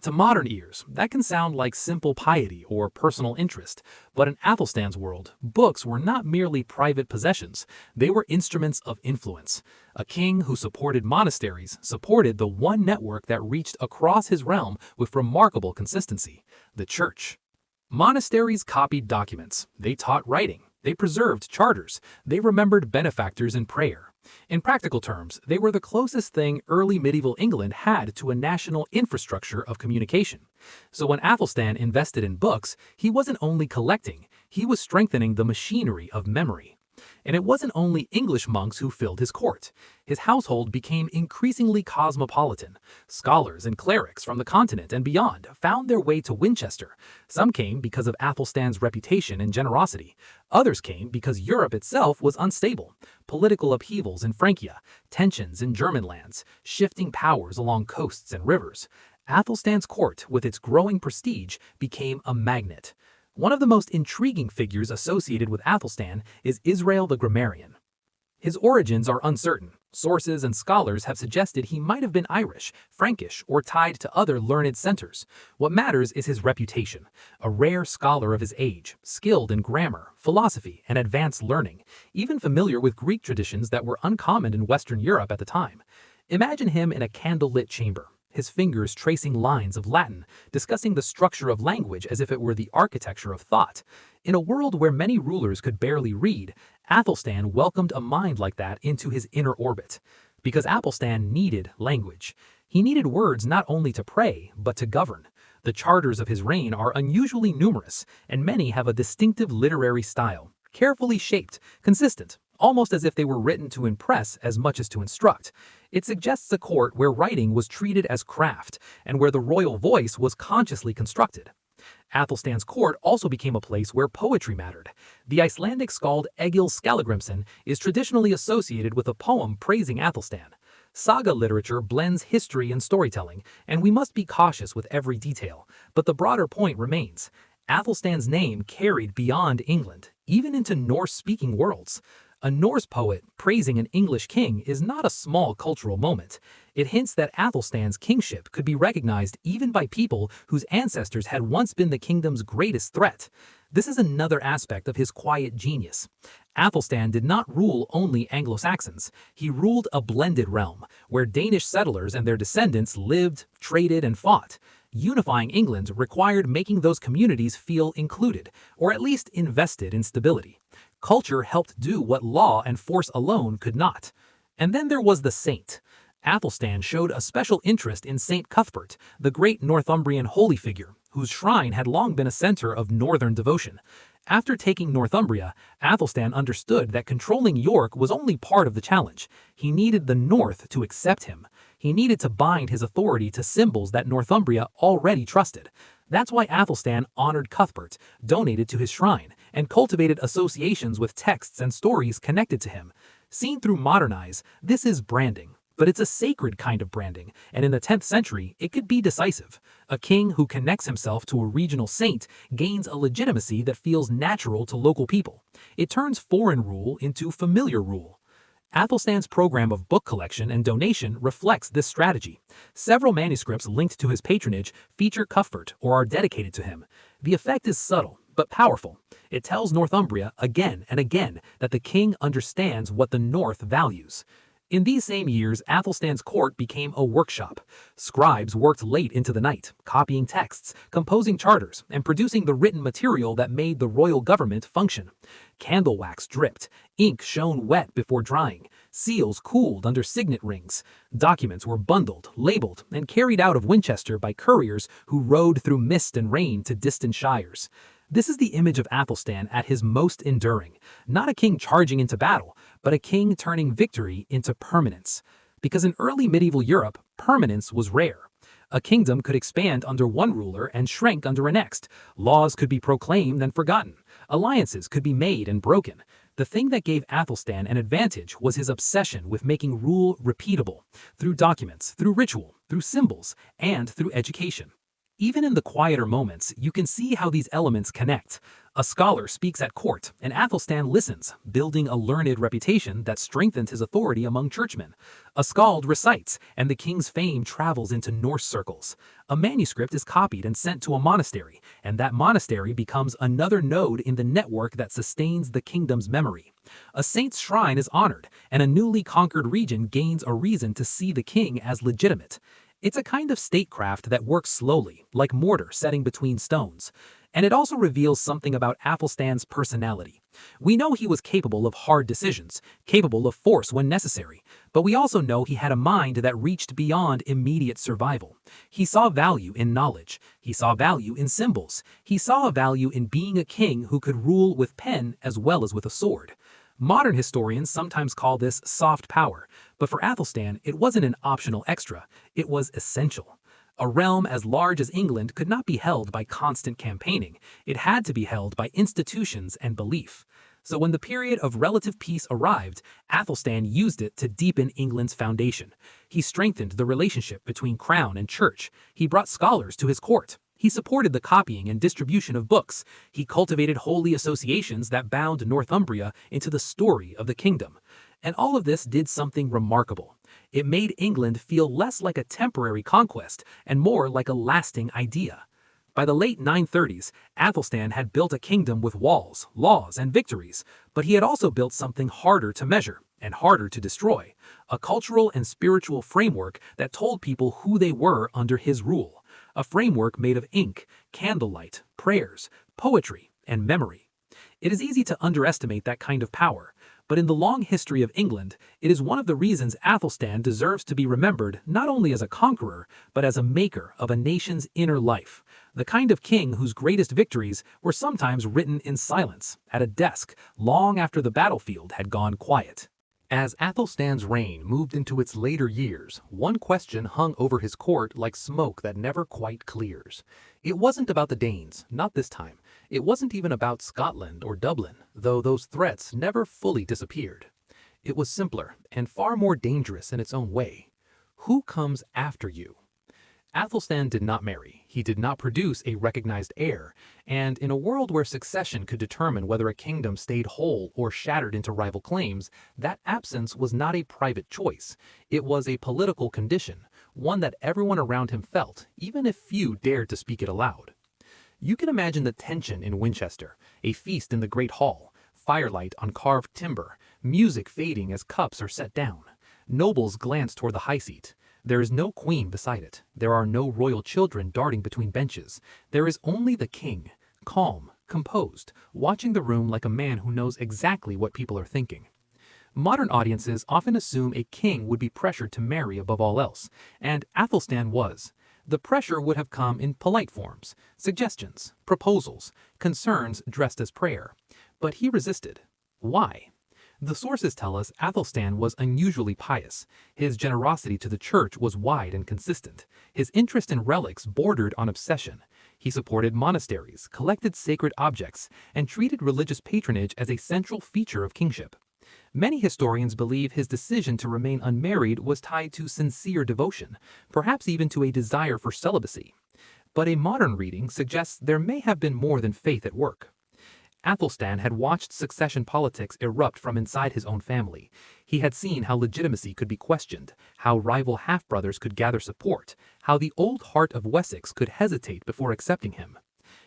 To modern ears, that can sound like simple piety or personal interest, but in Athelstan's world, books were not merely private possessions, they were instruments of influence. A king who supported monasteries supported the one network that reached across his realm with remarkable consistency: the church. Monasteries copied documents, they taught writing, they preserved charters, they remembered benefactors in prayer. In practical terms, they were the closest thing early medieval England had to a national infrastructure of communication. So when Athelstan invested in books, he wasn't only collecting, he was strengthening the machinery of memory. And it wasn't only English monks who filled his court. His household became increasingly cosmopolitan. Scholars and clerics from the continent and beyond found their way to Winchester. Some came because of Athelstan's reputation and generosity. Others came because Europe itself was unstable. Political upheavals in Francia, tensions in German lands, shifting powers along coasts and rivers. Athelstan's court, with its growing prestige, became a magnet. One of the most intriguing figures associated with Athelstan is Israel the grammarian. His origins are uncertain. Sources and scholars have suggested he might have been Irish, Frankish, or tied to other learned centers. What matters is his reputation, a rare scholar of his age, skilled in grammar, philosophy, and advanced learning, even familiar with Greek traditions that were uncommon in Western Europe at the time. Imagine him in a candlelit chamber, his fingers tracing lines of Latin, discussing the structure of language as if it were the architecture of thought. In a world where many rulers could barely read, Athelstan welcomed a mind like that into his inner orbit. Because Athelstan needed language. He needed words not only to pray, but to govern. The charters of his reign are unusually numerous, and many have a distinctive literary style, carefully shaped, consistent, almost as if they were written to impress as much as to instruct. It suggests a court where writing was treated as craft, and where the royal voice was consciously constructed. Athelstan's court also became a place where poetry mattered. The Icelandic skald Egil Skallagrimsson is traditionally associated with a poem praising Athelstan. Saga literature blends history and storytelling, and we must be cautious with every detail, but the broader point remains. Athelstan's name carried beyond England, even into Norse-speaking worlds. A Norse poet praising an English king is not a small cultural moment. It hints that Athelstan's kingship could be recognized even by people whose ancestors had once been the kingdom's greatest threat. This is another aspect of his quiet genius. Athelstan did not rule only Anglo-Saxons. He ruled a blended realm, where Danish settlers and their descendants lived, traded, and fought. Unifying England required making those communities feel included, or at least invested in stability. Culture helped do what law and force alone could not. And then there was the saint. Athelstan showed a special interest in Saint Cuthbert, the great Northumbrian holy figure, whose shrine had long been a center of northern devotion. After taking Northumbria, Athelstan understood that controlling York was only part of the challenge. He needed the North to accept him. He needed to bind his authority to symbols that Northumbria already trusted. That's why Athelstan honored Cuthbert, donated to his shrine, and cultivated associations with texts and stories connected to him. Seen through modern eyes, this is branding. But it's a sacred kind of branding, and in the 10th century, it could be decisive. A king who connects himself to a regional saint gains a legitimacy that feels natural to local people. It turns foreign rule into familiar rule. Athelstan's program of book collection and donation reflects this strategy. Several manuscripts linked to his patronage feature Cuthbert or are dedicated to him. The effect is subtle, but powerful. It tells Northumbria again and again that the king understands what the North values. In these same years, Athelstan's court became a workshop. Scribes worked late into the night, copying texts, composing charters, and producing the written material that made the royal government function. Candle wax dripped, ink shone wet before drying, seals cooled under signet rings. Documents were bundled, labeled, and carried out of Winchester by couriers who rode through mist and rain to distant shires. This is the image of Athelstan at his most enduring, not a king charging into battle, but a king turning victory into permanence. Because in early medieval Europe, permanence was rare. A kingdom could expand under one ruler and shrink under a next. Laws could be proclaimed and forgotten. Alliances could be made and broken. The thing that gave Athelstan an advantage was his obsession with making rule repeatable, through documents, through ritual, through symbols, and through education. Even in the quieter moments, you can see how these elements connect. A scholar speaks at court, and Athelstan listens, building a learned reputation that strengthens his authority among churchmen. A skald recites, and the king's fame travels into Norse circles. A manuscript is copied and sent to a monastery, and that monastery becomes another node in the network that sustains the kingdom's memory. A saint's shrine is honored, and a newly conquered region gains a reason to see the king as legitimate. It's a kind of statecraft that works slowly, like mortar setting between stones. And it also reveals something about Athelstan's personality. We know he was capable of hard decisions, capable of force when necessary, but we also know he had a mind that reached beyond immediate survival. He saw value in knowledge. He saw value in symbols. He saw a value in being a king who could rule with pen as well as with a sword. Modern historians sometimes call this soft power, but for Athelstan, it wasn't an optional extra, it was essential. A realm as large as England could not be held by constant campaigning, it had to be held by institutions and belief. So when the period of relative peace arrived, Athelstan used it to deepen England's foundation. He strengthened the relationship between crown and church. He brought scholars to his court. He supported the copying and distribution of books. He cultivated holy associations that bound Northumbria into the story of the kingdom. And all of this did something remarkable. It made England feel less like a temporary conquest and more like a lasting idea. By the late 930s, Athelstan had built a kingdom with walls, laws, and victories, but he had also built something harder to measure and harder to destroy, a cultural and spiritual framework that told people who they were under his rule. A framework made of ink, candlelight, prayers, poetry, and memory. It is easy to underestimate that kind of power, but in the long history of England, it is one of the reasons Athelstan deserves to be remembered not only as a conqueror, but as a maker of a nation's inner life, the kind of king whose greatest victories were sometimes written in silence, at a desk, long after the battlefield had gone quiet. As Athelstan's reign moved into its later years, one question hung over his court like smoke that never quite clears. It wasn't about the Danes, not this time. It wasn't even about Scotland or Dublin, though those threats never fully disappeared. It was simpler and far more dangerous in its own way. Who comes after you? Athelstan did not marry, he did not produce a recognized heir, and in a world where succession could determine whether a kingdom stayed whole or shattered into rival claims, that absence was not a private choice. It was a political condition, one that everyone around him felt, even if few dared to speak it aloud. You can imagine the tension in Winchester, a feast in the great hall, firelight on carved timber, music fading as cups are set down. Nobles glance toward the high seat. There is no queen beside it. There are no royal children darting between benches. There is only the king, calm, composed, watching the room like a man who knows exactly what people are thinking. Modern audiences often assume a king would be pressured to marry above all else, and Athelstan was. The pressure would have come in polite forms, suggestions, proposals, concerns dressed as prayer. But he resisted. Why? The sources tell us Athelstan was unusually pious. His generosity to the church was wide and consistent. His interest in relics bordered on obsession. He supported monasteries, collected sacred objects, and treated religious patronage as a central feature of kingship. Many historians believe his decision to remain unmarried was tied to sincere devotion, perhaps even to a desire for celibacy. But a modern reading suggests there may have been more than faith at work. Athelstan had watched succession politics erupt from inside his own family. He had seen how legitimacy could be questioned, how rival half-brothers could gather support, how the old heart of Wessex could hesitate before accepting him.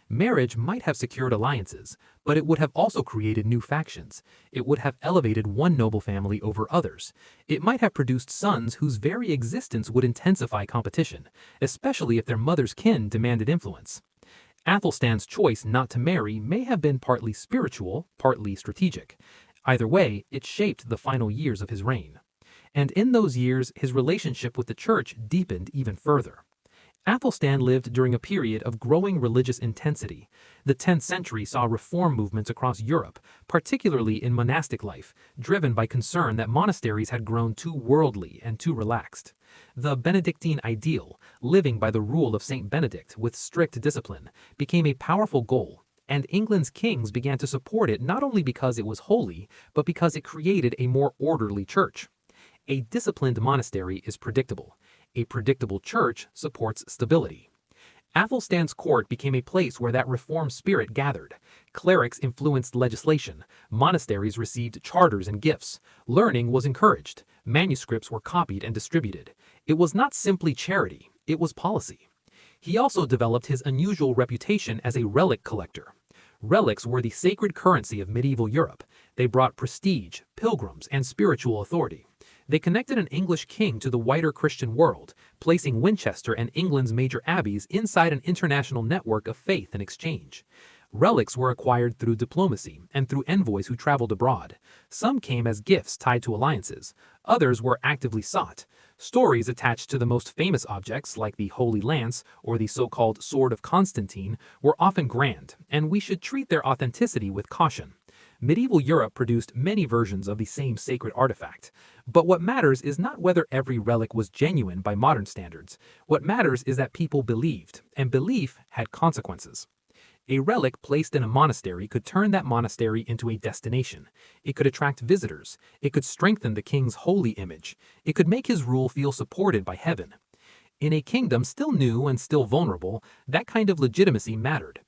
Marriage might have secured alliances, but it would have also created new factions. It would have elevated one noble family over others. It might have produced sons whose very existence would intensify competition, especially if their mother's kin demanded influence. Athelstan's choice not to marry may have been partly spiritual, partly strategic. Either way, it shaped the final years of his reign. And in those years, his relationship with the church deepened even further. Athelstan lived during a period of growing religious intensity. The 10th century saw reform movements across Europe, particularly in monastic life, driven by concern that monasteries had grown too worldly and too relaxed. The Benedictine ideal, living by the rule of Saint Benedict with strict discipline, became a powerful goal, and England's kings began to support it not only because it was holy, but because it created a more orderly church. A disciplined monastery is predictable. A predictable church supports stability. Athelstan's court became a place where that reform spirit gathered. Clerics influenced legislation. Monasteries received charters and gifts. Learning was encouraged. Manuscripts were copied and distributed. It was not simply charity, it was policy. He also developed his unusual reputation as a relic collector. Relics were the sacred currency of medieval Europe. They brought prestige, pilgrims, and spiritual authority. They connected an English king to the wider Christian world, placing Winchester and England's major abbeys inside an international network of faith and exchange. Relics were acquired through diplomacy and through envoys who traveled abroad. Some came as gifts tied to alliances. Others were actively sought. Stories attached to the most famous objects, like the Holy Lance or the so-called Sword of Constantine, were often grand, and we should treat their authenticity with caution. Medieval Europe produced many versions of the same sacred artifact. But what matters is not whether every relic was genuine by modern standards. What matters is that people believed, and belief had consequences. A relic placed in a monastery could turn that monastery into a destination. It could attract visitors. It could strengthen the king's holy image. It could make his rule feel supported by heaven. In a kingdom still new and still vulnerable, that kind of legitimacy mattered.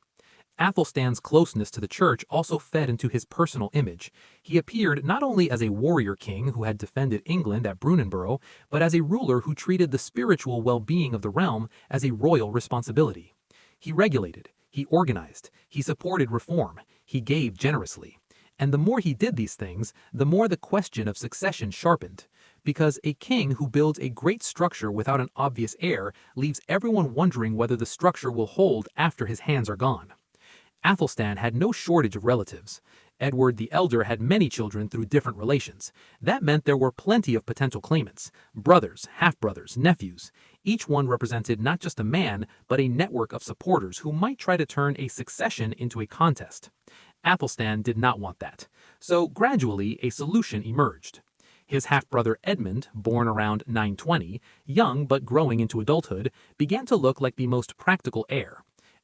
Athelstan's closeness to the church also fed into his personal image. He appeared not only as a warrior king who had defended England at Brunanburh, but as a ruler who treated the spiritual well-being of the realm as a royal responsibility. He regulated, he organized, he supported reform, he gave generously. And the more he did these things, the more the question of succession sharpened. Because a king who builds a great structure without an obvious heir leaves everyone wondering whether the structure will hold after his hands are gone. Athelstan had no shortage of relatives. Edward the Elder had many children through different relations. That meant there were plenty of potential claimants: brothers, half-brothers, nephews. Each one represented not just a man, but a network of supporters who might try to turn a succession into a contest. Athelstan did not want that. So gradually, a solution emerged. His half-brother Edmund, born around 920, young but growing into adulthood, began to look like the most practical heir.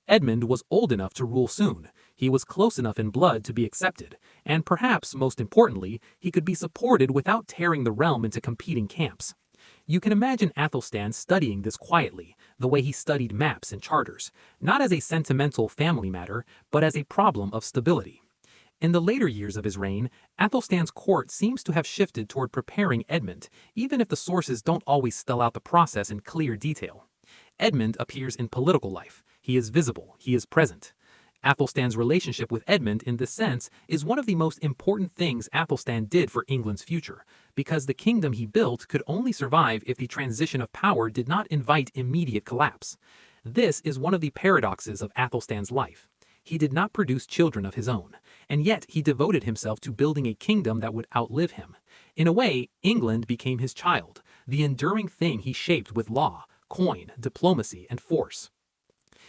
Edmund was old enough to rule soon. He was close enough in blood to be accepted, and perhaps most importantly, he could be supported without tearing the realm into competing camps. You can imagine Athelstan studying this quietly, the way he studied maps and charters, not as a sentimental family matter, but as a problem of stability. In the later years of his reign, Athelstan's court seems to have shifted toward preparing Edmund, even if the sources don't always spell out the process in clear detail. Edmund appears in political life. He is visible. He is present. Athelstan's relationship with Edmund in this sense is one of the most important things Athelstan did for England's future, because the kingdom he built could only survive if the transition of power did not invite immediate collapse. This is one of the paradoxes of Athelstan's life. He did not produce children of his own, and yet he devoted himself to building a kingdom that would outlive him. In a way, England became his child, the enduring thing he shaped with law, coin, diplomacy, and force.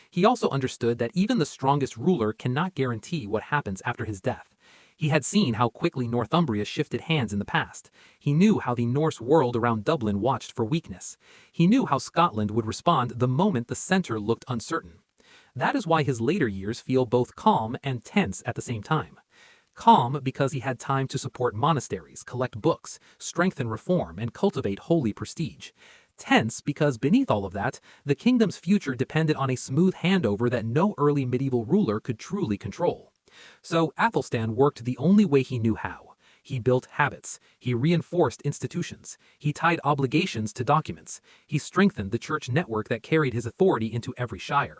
He also understood that even the strongest ruler cannot guarantee what happens after his death. He had seen how quickly Northumbria shifted hands in the past. He knew how the Norse world around Dublin watched for weakness. He knew how Scotland would respond the moment the center looked uncertain. That is why his later years feel both calm and tense at the same time. Calm because he had time to support monasteries, collect books, strengthen reform, and cultivate holy prestige. Tense because beneath all of that, the kingdom's future depended on a smooth handover that no early medieval ruler could truly control. So Athelstan worked the only way he knew how. He built habits, he reinforced institutions, he tied obligations to documents, he strengthened the church network that carried his authority into every shire.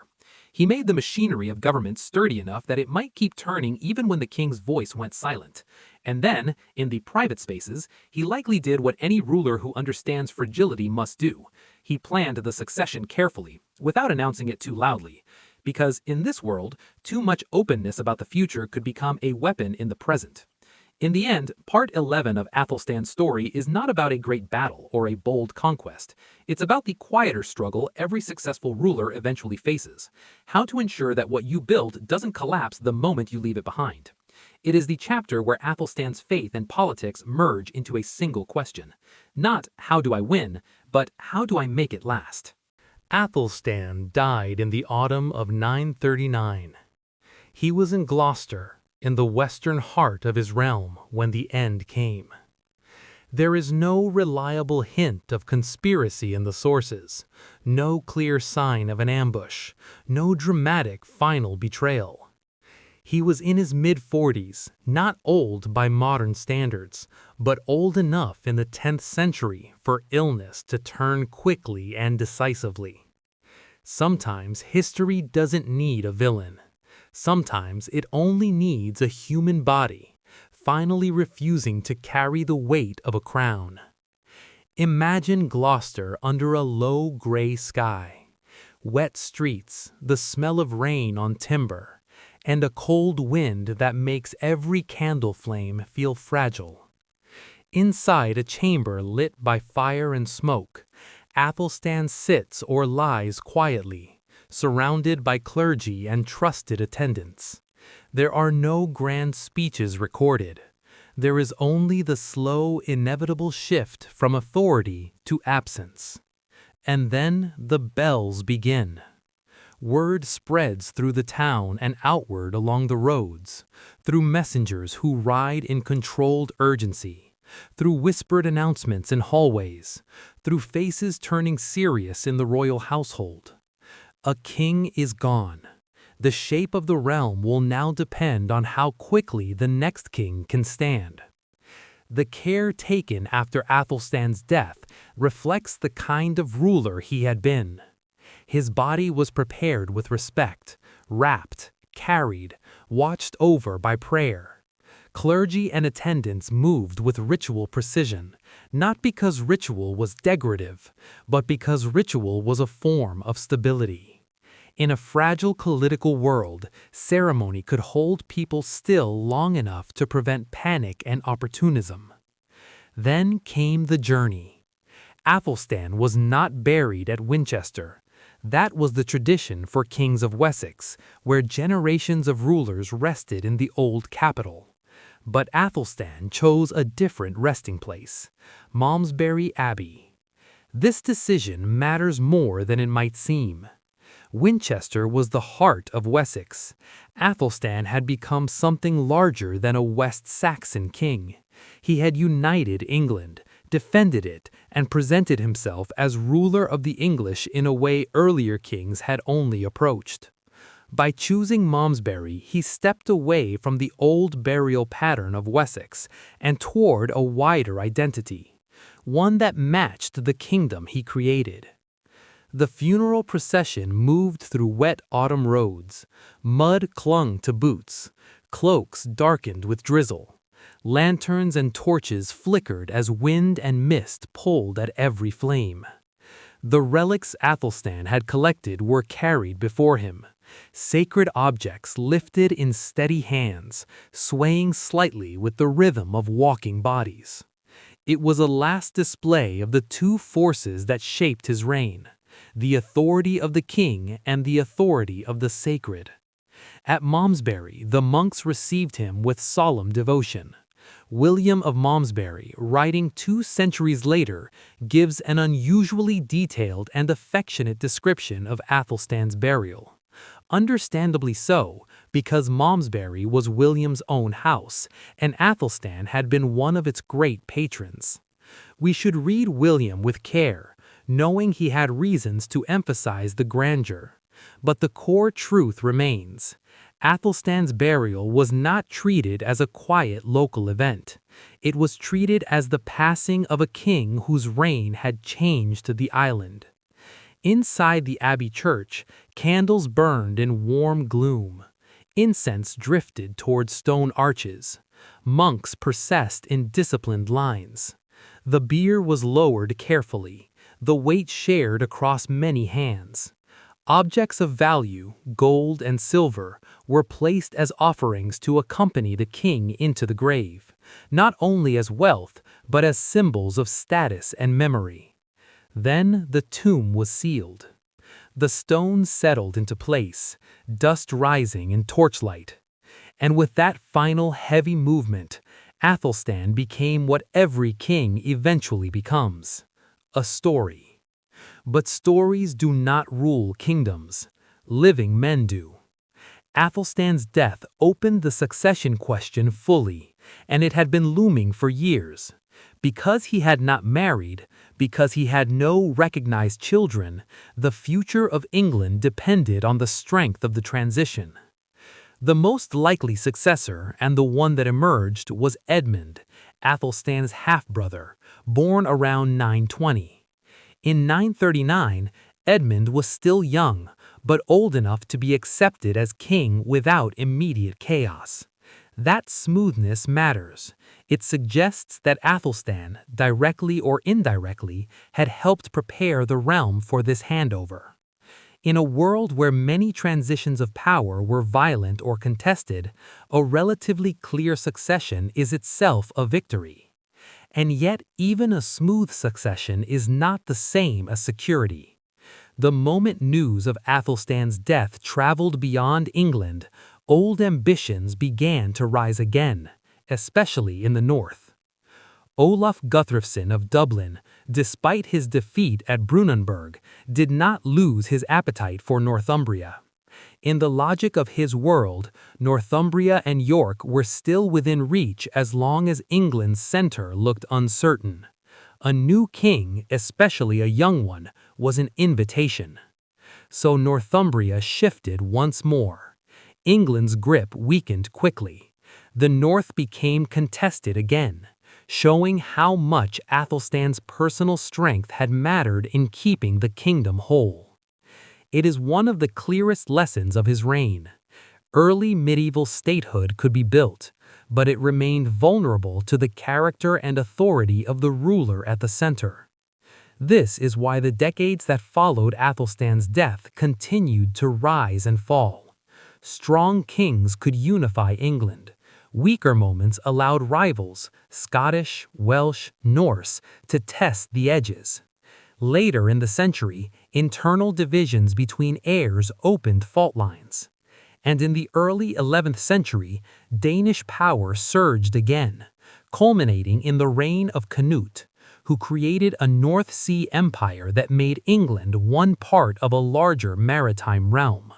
He made the machinery of government sturdy enough that it might keep turning even when the king's voice went silent. And then, in the private spaces, he likely did what any ruler who understands fragility must do. He planned the succession carefully, without announcing it too loudly. Because in this world, too much openness about the future could become a weapon in the present. In the end, part 11 of Athelstan's story is not about a great battle or a bold conquest. It's about the quieter struggle every successful ruler eventually faces. How to ensure that what you build doesn't collapse the moment you leave it behind. It is the chapter where Athelstan's faith and politics merge into a single question. Not how do I win, but how do I make it last? Athelstan died in the autumn of 939. He was in Gloucester, in the western heart of his realm, when the end came. There is no reliable hint of conspiracy in the sources, no clear sign of an ambush, no dramatic final betrayal. He was in his mid-40s, not old by modern standards, but old enough in the 10th century for illness to turn quickly and decisively. Sometimes history doesn't need a villain. Sometimes it only needs a human body, finally refusing to carry the weight of a crown. Imagine Gloucester under a low gray sky, wet streets, the smell of rain on timber, and a cold wind that makes every candle flame feel fragile. Inside a chamber lit by fire and smoke, Athelstan sits or lies quietly, surrounded by clergy and trusted attendants. There are no grand speeches recorded. There is only the slow, inevitable shift from authority to absence. And then the bells begin. Word spreads through the town and outward along the roads, through messengers who ride in controlled urgency, through whispered announcements in hallways, through faces turning serious in the royal household. A king is gone. The shape of the realm will now depend on how quickly the next king can stand. The care taken after Athelstan's death reflects the kind of ruler he had been. His body was prepared with respect, wrapped, carried, watched over by prayer. Clergy and attendants moved with ritual precision, not because ritual was decorative, but because ritual was a form of stability. In a fragile political world, ceremony could hold people still long enough to prevent panic and opportunism. Then came the journey. Athelstan was not buried at Winchester. That was the tradition for kings of Wessex, where generations of rulers rested in the old capital. But Athelstan chose a different resting place, Malmesbury Abbey. This decision matters more than it might seem. Winchester was the heart of Wessex. Athelstan had become something larger than a West Saxon king. He had united England, defended it, and presented himself as ruler of the English in a way earlier kings had only approached. By choosing Malmesbury, he stepped away from the old burial pattern of Wessex and toward a wider identity, one that matched the kingdom he created. The funeral procession moved through wet autumn roads. Mud clung to boots. Cloaks darkened with drizzle. Lanterns and torches flickered as wind and mist pulled at every flame. The relics Athelstan had collected were carried before him. Sacred objects lifted in steady hands, swaying slightly with the rhythm of walking bodies. It was a last display of the two forces that shaped his reign, the authority of the king and the authority of the sacred. At Malmesbury, the monks received him with solemn devotion. William of Malmesbury, writing 2 centuries later, gives an unusually detailed and affectionate description of Athelstan's burial. Understandably so, because Malmesbury was William's own house, and Athelstan had been one of its great patrons. We should read William with care, knowing he had reasons to emphasize the grandeur. But the core truth remains. Athelstan's burial was not treated as a quiet local event. It was treated as the passing of a king whose reign had changed the island. Inside the abbey church, candles burned in warm gloom. Incense drifted toward stone arches. Monks processed in disciplined lines. The bier was lowered carefully, the weight shared across many hands. Objects of value, gold and silver, were placed as offerings to accompany the king into the grave, not only as wealth, but as symbols of status and memory. Then the tomb was sealed. The stones settled into place, dust rising in torchlight. And with that final heavy movement, Athelstan became what every king eventually becomes: a story. But stories do not rule kingdoms. Living men do. Athelstan's death opened the succession question fully, and it had been looming for years. Because he had not married, because he had no recognized children, the future of England depended on the strength of the transition. The most likely successor, and the one that emerged, was Edmund, Athelstan's half-brother, born around 920. In 939, Edmund was still young, but old enough to be accepted as king without immediate chaos. That smoothness matters. It suggests that Athelstan, directly or indirectly, had helped prepare the realm for this handover. In a world where many transitions of power were violent or contested, a relatively clear succession is itself a victory. And yet, even a smooth succession is not the same as security. The moment news of Athelstan's death traveled beyond England, old ambitions began to rise again, especially in the north. Olaf Guthrum of Dublin, despite his defeat at Brunanburh, did not lose his appetite for Northumbria. In the logic of his world, Northumbria and York were still within reach as long as England's center looked uncertain. A new king, especially a young one, was an invitation. So Northumbria shifted once more. England's grip weakened quickly. The north became contested again, showing how much Athelstan's personal strength had mattered in keeping the kingdom whole. It is one of the clearest lessons of his reign. Early medieval statehood could be built, but it remained vulnerable to the character and authority of the ruler at the center. This is why the decades that followed Athelstan's death continued to rise and fall. Strong kings could unify England. Weaker moments allowed rivals, Scottish, Welsh, Norse, to test the edges. Later in the century, internal divisions between heirs opened fault lines. And in the early 11th century, Danish power surged again, culminating in the reign of Canute, who created a North Sea empire that made England one part of a larger maritime realm.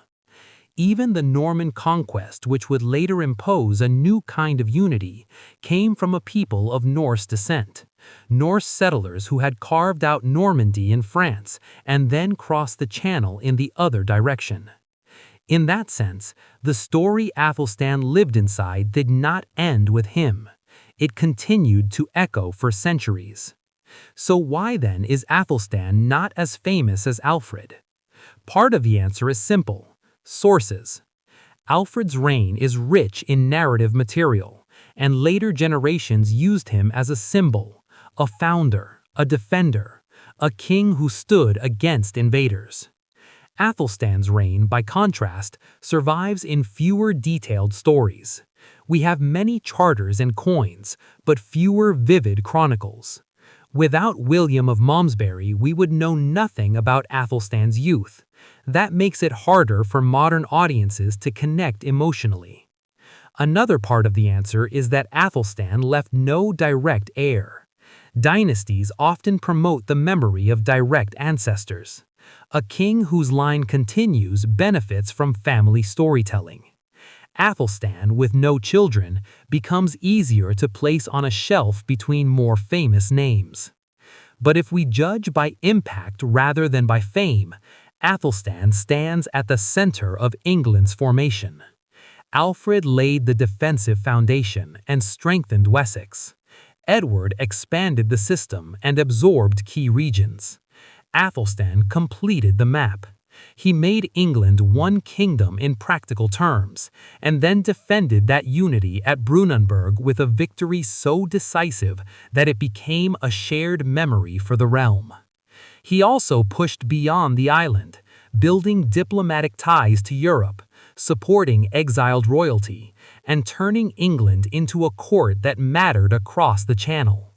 Even the Norman conquest, which would later impose a new kind of unity, came from a people of Norse descent. Norse settlers who had carved out Normandy in France and then crossed the Channel in the other direction. In that sense, the story Athelstan lived inside did not end with him. It continued to echo for centuries. So why then is Athelstan not as famous as Alfred? Part of the answer is simple. Sources. Alfred's reign is rich in narrative material, and later generations used him as a symbol, a founder, a defender, a king who stood against invaders. Athelstan's reign, by contrast, survives in fewer detailed stories. We have many charters and coins, but fewer vivid chronicles. Without William of Malmesbury, we would know nothing about Athelstan's youth. That makes it harder for modern audiences to connect emotionally. Another part of the answer is that Athelstan left no direct heir. Dynasties often promote the memory of direct ancestors. A king whose line continues benefits from family storytelling. Athelstan, with no children, becomes easier to place on a shelf between more famous names. But if we judge by impact rather than by fame, Athelstan stands at the center of England's formation. Alfred laid the defensive foundation and strengthened Wessex. Edward expanded the system and absorbed key regions. Athelstan completed the map. He made England one kingdom in practical terms, and then defended that unity at Brunanburh with a victory so decisive that it became a shared memory for the realm. He also pushed beyond the island, building diplomatic ties to Europe, supporting exiled royalty, and turning England into a court that mattered across the Channel.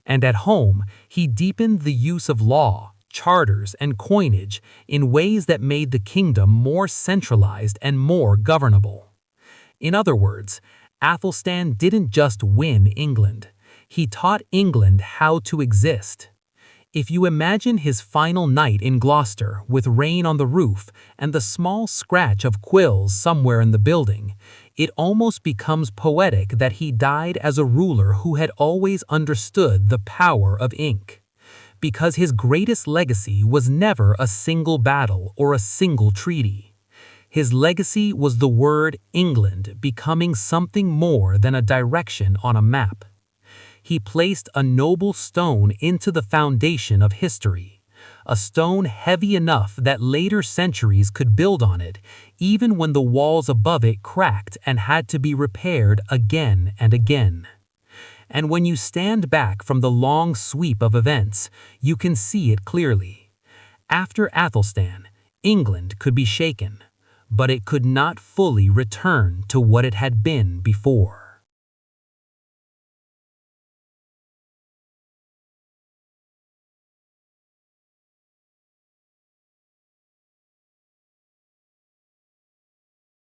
And at home, he deepened the use of law, charters, and coinage in ways that made the kingdom more centralized and more governable. In other words, Athelstan didn't just win England. He taught England how to exist. If you imagine his final night in Gloucester with rain on the roof and the small scratch of quills somewhere in the building, it almost becomes poetic that he died as a ruler who had always understood the power of ink. Because his greatest legacy was never a single battle or a single treaty. His legacy was the word England becoming something more than a direction on a map. He placed a noble stone into the foundation of history, a stone heavy enough that later centuries could build on it, even when the walls above it cracked and had to be repaired again and again. And when you stand back from the long sweep of events, you can see it clearly. After Athelstan, England could be shaken, but it could not fully return to what it had been before.